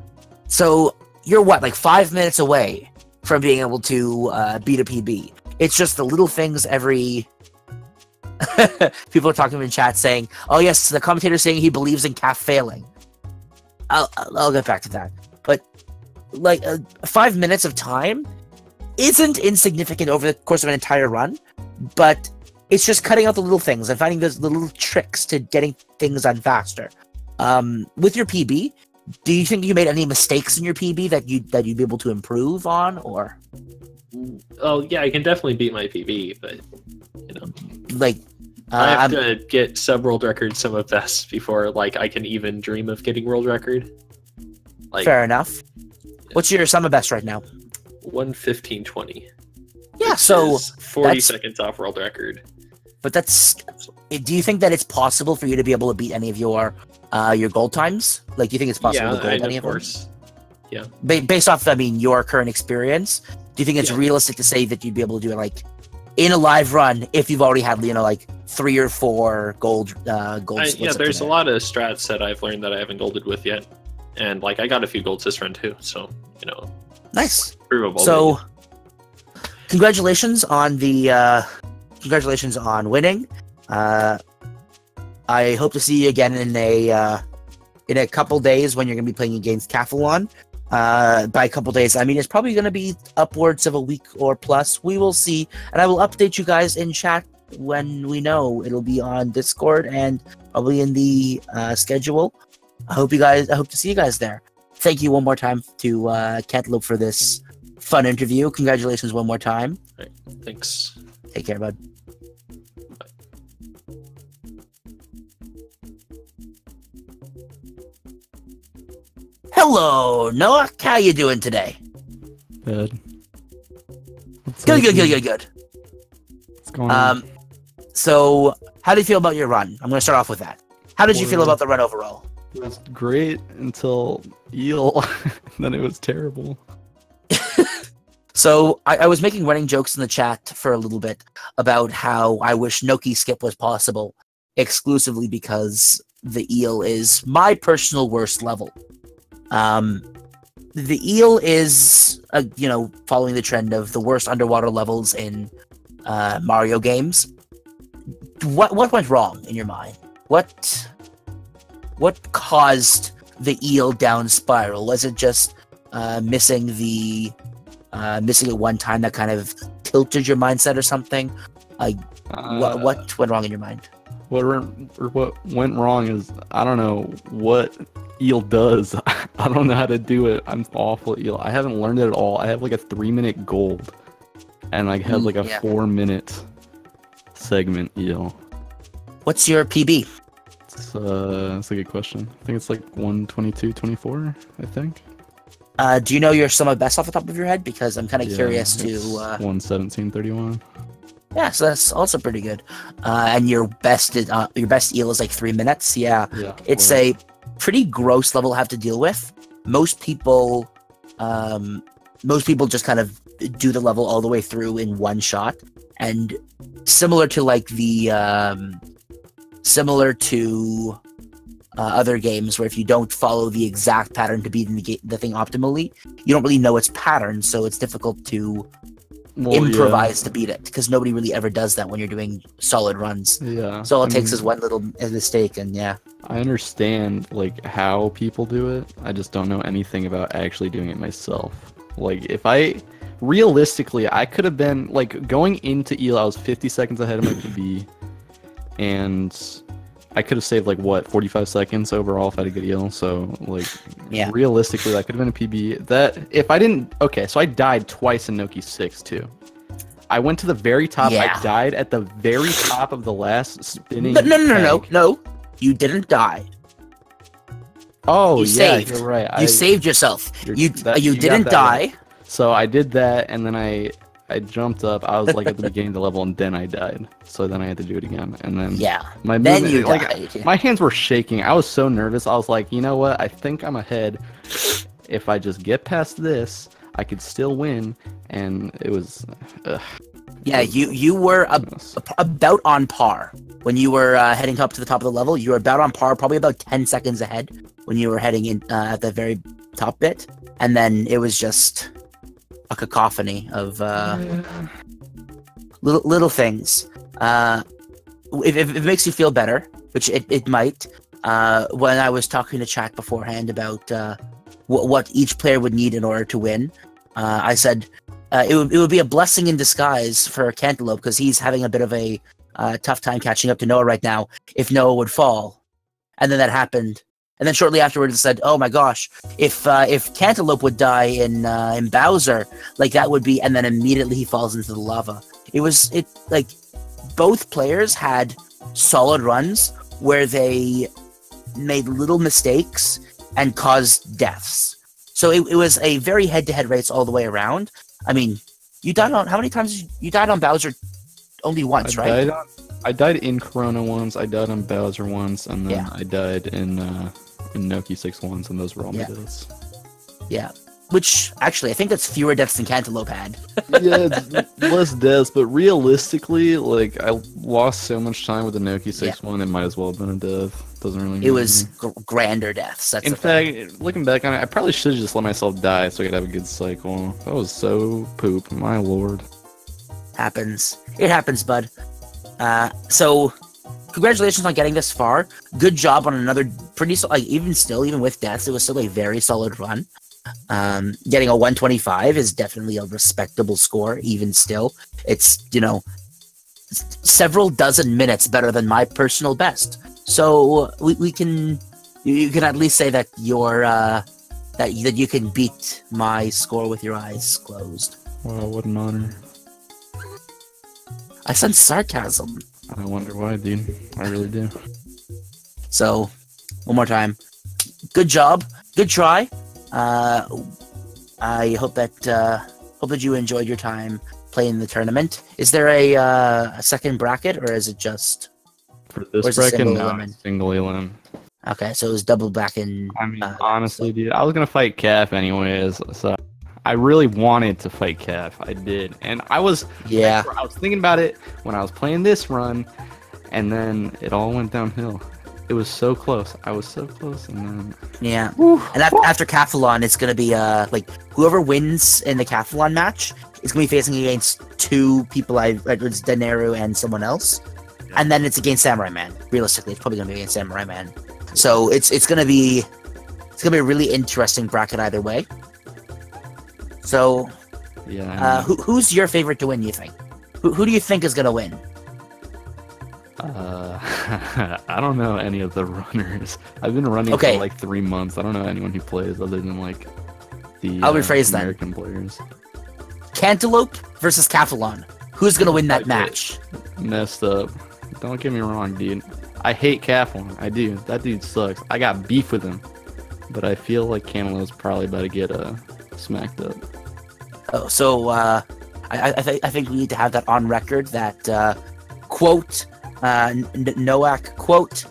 Speaker 4: So
Speaker 1: you're what, like 5 minutes away from being able to beat a PB. It's just the little things every... People are talking in chat saying, oh yes, the commentator's saying he believes in calf failing. I'll get back to that. But like 5 minutes of time isn't insignificant over the course of an entire run, but it's just cutting out the little things and finding those little tricks to getting things done faster. With your PB, do you think you made any mistakes in your PB that you'd be able to improve on, or?
Speaker 4: Oh yeah, I can definitely beat my PB, but you know,
Speaker 1: like
Speaker 4: I have to get sub-world record some of this before like I can even dream of getting world record. Like,
Speaker 1: fair enough. Yeah. What's your summer best right now?
Speaker 4: 1:15.20.
Speaker 1: Yeah, so
Speaker 4: 40 seconds off world record.
Speaker 1: But that's. Do you think that it's possible for you to be able to beat any of your gold times? Like, do you think it's possible to gold any of them?
Speaker 4: Yeah.
Speaker 1: Based off, I mean, your current experience, do you think it's realistic to say that you'd be able to do it like in a live run if you've already had, you know, like 3 or 4 gold splits?
Speaker 4: Yeah, there's a lot of strats that I've learned that I haven't golded with yet, and like I got a few golds this run too, so you know.
Speaker 1: Nice.
Speaker 4: Provable.
Speaker 1: So, congratulations on winning. I hope to see you again in a couple days when you're going to be playing against Cathalon. By a couple days, I mean it's probably going to be upwards of a week or plus. We will see, and I will update you guys in chat when we know. It'll be on Discord and probably in the schedule. I hope to see you guys there. Thank you one more time to Cantaloupe for this fun interview. Congratulations one more time.
Speaker 4: All right, thanks.
Speaker 1: Take care, bud. Hello, Noackk. How you doing today?
Speaker 5: Good.
Speaker 1: Good.
Speaker 5: What's going on?
Speaker 1: So, how do you feel about your run? I'm going to start off with that. How did you feel about the run overall?
Speaker 5: It was great until Eel, then it was terrible.
Speaker 1: So, I was making running jokes in the chat for a little bit about how I wish Noki skip was possible, exclusively because the Eel is my personal worst level. The Eel is, following the trend of the worst underwater levels in Mario games. What went wrong in your mind? What caused the Eel down spiral? Was it just missing it one time that kind of tilted your mindset or something? Like, what went wrong in your mind?
Speaker 5: What went wrong is, I don't know what Eel does. I don't know how to do it. I'm awful at Eel. I haven't learned it at all. I have like a 3-minute gold, and I have like a 4-minute segment Eel.
Speaker 1: What's your PB?
Speaker 5: That's a good question. I think it's like 122-24, I think.
Speaker 1: Do you know your sum of best off the top of your head? Because I'm kind of curious to.
Speaker 5: 117-31.
Speaker 1: Yeah, so that's also pretty good. And your best eel is like 3 minutes. Yeah, it's a pretty gross level to have to deal with. Most people just kind of do the level all the way through in one shot, and similar to other games where if you don't follow the exact pattern to beat the thing optimally, you don't really know its pattern, so it's difficult to improvise to beat it, because nobody really ever does that when you're doing solid runs.
Speaker 5: Yeah.
Speaker 1: So all it takes is one little mistake, and yeah.
Speaker 5: I understand like how people do it. I just don't know anything about actually doing it myself. Like realistically, I could have been like going into eel, I was 50 seconds ahead of my PB, and I could have saved like 45 seconds overall if I had a good eel. So like, realistically, that could have been a PB. That if I didn't, okay, so I died twice in Noackk 6 too. I went to the very top.
Speaker 1: Yeah.
Speaker 5: I died at the very top of the last spinning.
Speaker 1: No. You didn't die.
Speaker 5: Oh,
Speaker 1: You saved.
Speaker 5: You're right.
Speaker 1: You saved yourself. You
Speaker 5: got
Speaker 1: didn't
Speaker 5: that
Speaker 1: die.
Speaker 5: right. So I did that, and then I jumped up. I was like at the beginning of the level, and then I died. So then I had to do it again, and then my
Speaker 1: then
Speaker 5: movement,
Speaker 1: you
Speaker 5: like,
Speaker 1: died.
Speaker 5: my hands were shaking. I was so nervous. I was like, you know what? I think I'm ahead. If I just get past this, I could still win. And it was.
Speaker 1: Yeah, you were about on par when you were heading up to the top of the level. You were about on par, probably about 10 seconds ahead when you were heading in at the very top bit, and then it was just a cacophony of little things. If it makes you feel better, which it might, when I was talking to chat beforehand about what each player would need in order to win, I said it would be a blessing in disguise for Cantaloupe, because he's having a bit of a tough time catching up to Noah right now, if Noah would fall. And then that happened. And then shortly afterwards, it said, "Oh my gosh, if Cantaloupe would die in Bowser, like that would be," and then immediately he falls into the lava. It like both players had solid runs where they made little mistakes and caused deaths. So it was a very head-to-head race all the way around. I mean, you died on how many times? You died on Bowser only once, right?
Speaker 5: I died in Corona once. I died on Bowser once, and then I died in Noackk 6 once, and those were all my deaths. Yeah.
Speaker 1: Which, actually, I think that's fewer deaths than Cantaloupe had.
Speaker 5: Yeah, it's less deaths, but realistically, like, I lost so much time with the Noackk 6 one, it might as well have been a death. Doesn't really matter.
Speaker 1: It was grander deaths. That's
Speaker 5: in fact, looking back on it, I probably should have just let myself die so I could have a good cycle. That was so poop, my lord.
Speaker 1: Happens. It happens, bud. So, congratulations on getting this far. Good job on another pretty, like, even with deaths, it was still a very solid run. Getting a 125 is definitely a respectable score, even still. It's, several dozen minutes better than my personal best. So, you can at least say that you're, that you can beat my score with your eyes closed.
Speaker 5: Wow, what an honor.
Speaker 1: I sense sarcasm.
Speaker 5: I wonder why, dude. I really do.
Speaker 1: So, one more time. Good job. Good try. I hope that you enjoyed your time playing the tournament. Is there a second bracket, or is it just
Speaker 5: for this bracket? No, single elim.
Speaker 1: Okay, so it was double back in.
Speaker 5: I mean, honestly, dude, I was gonna fight Calf anyways, so I really wanted to fight Calf. I did, and I was thinking about it when I was playing this run, and then it all went downhill. It was so close. I was so close, and then
Speaker 1: and after Cathalon, it's gonna be like whoever wins in the Cathalon match is gonna be facing against two people. It's Daneru and someone else, and then it's against Samurai Man. Realistically, it's probably gonna be against Samurai Man. So it's gonna be a really interesting bracket either way. So who's your favorite to win? You think? Who do you think is gonna win?
Speaker 5: I don't know any of the runners. I've been running for like 3 months. I don't know anyone who plays other than like the
Speaker 1: I'll rephrase
Speaker 5: American players.
Speaker 1: Cantaloupe versus Cathalon. Who's gonna win that match?
Speaker 5: Messed up. Don't get me wrong, dude. I hate Catflong. I do. That dude sucks. I got beef with him. But I feel like Cantaloupe's probably about to get smacked up.
Speaker 1: Oh, so I think we need to have that on record that quote Noackk quote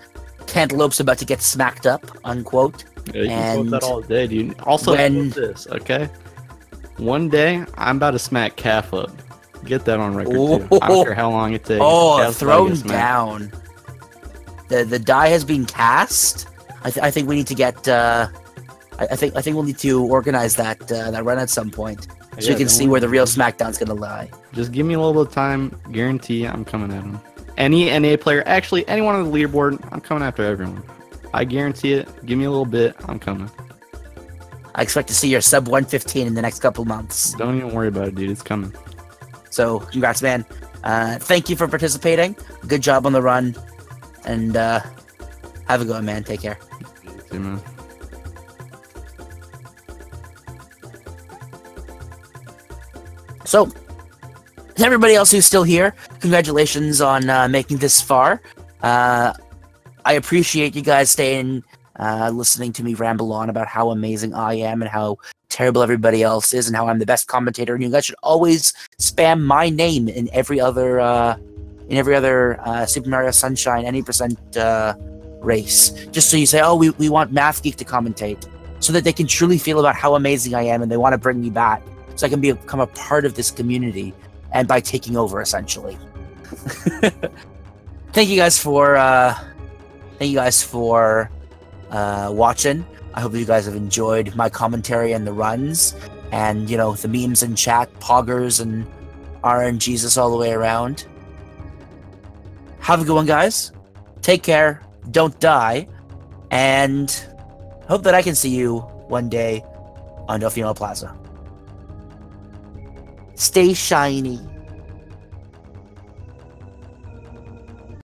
Speaker 1: Cantaloupe's about to get smacked up unquote.
Speaker 5: Yeah, you can
Speaker 1: and
Speaker 5: quote that all day, dude. Also,
Speaker 1: when-
Speaker 5: quote this, okay? One day, I'm about to smack Calf up. Get that on record, too. I don't care how long it takes.
Speaker 1: Oh,
Speaker 5: Calf's about to
Speaker 1: thrown
Speaker 5: get smacked.
Speaker 1: down. The die has been cast. I think we need to get. I think we'll need to organize that run at some point, so
Speaker 5: Yeah,
Speaker 1: you can
Speaker 5: don't
Speaker 1: see
Speaker 5: worry.
Speaker 1: where the real SmackDown's gonna lie.
Speaker 5: Just give me a little bit of time. Guarantee I'm coming at him. Any NA player, actually, anyone on the leaderboard, I'm coming after everyone. I guarantee it. Give me a little bit. I'm coming.
Speaker 1: I expect to see your sub 115 in the next couple months.
Speaker 5: Don't even worry about it, dude. It's coming.
Speaker 1: So congrats, man. Thank you for participating. Good job on the run, and have a good one, man. Take care.
Speaker 5: See you, man.
Speaker 1: So, to everybody else who's still here, congratulations on making this far. I appreciate you guys staying, listening to me ramble on about how amazing I am and how terrible everybody else is and how I'm the best commentator. And you guys should always spam my name in every other Super Mario Sunshine any percent race, just so you say, oh, we want Math Geek to commentate, so that they can truly feel about how amazing I am and they want to bring me back, so I can become a part of this community and by taking over essentially. Thank you guys for watching. I hope you guys have enjoyed my commentary and the runs, and the memes in chat, poggers and RNGesus all the way around. Have a good one, guys. Take care. Don't die, and hope that I can see you one day on Delfino Plaza. Stay shiny.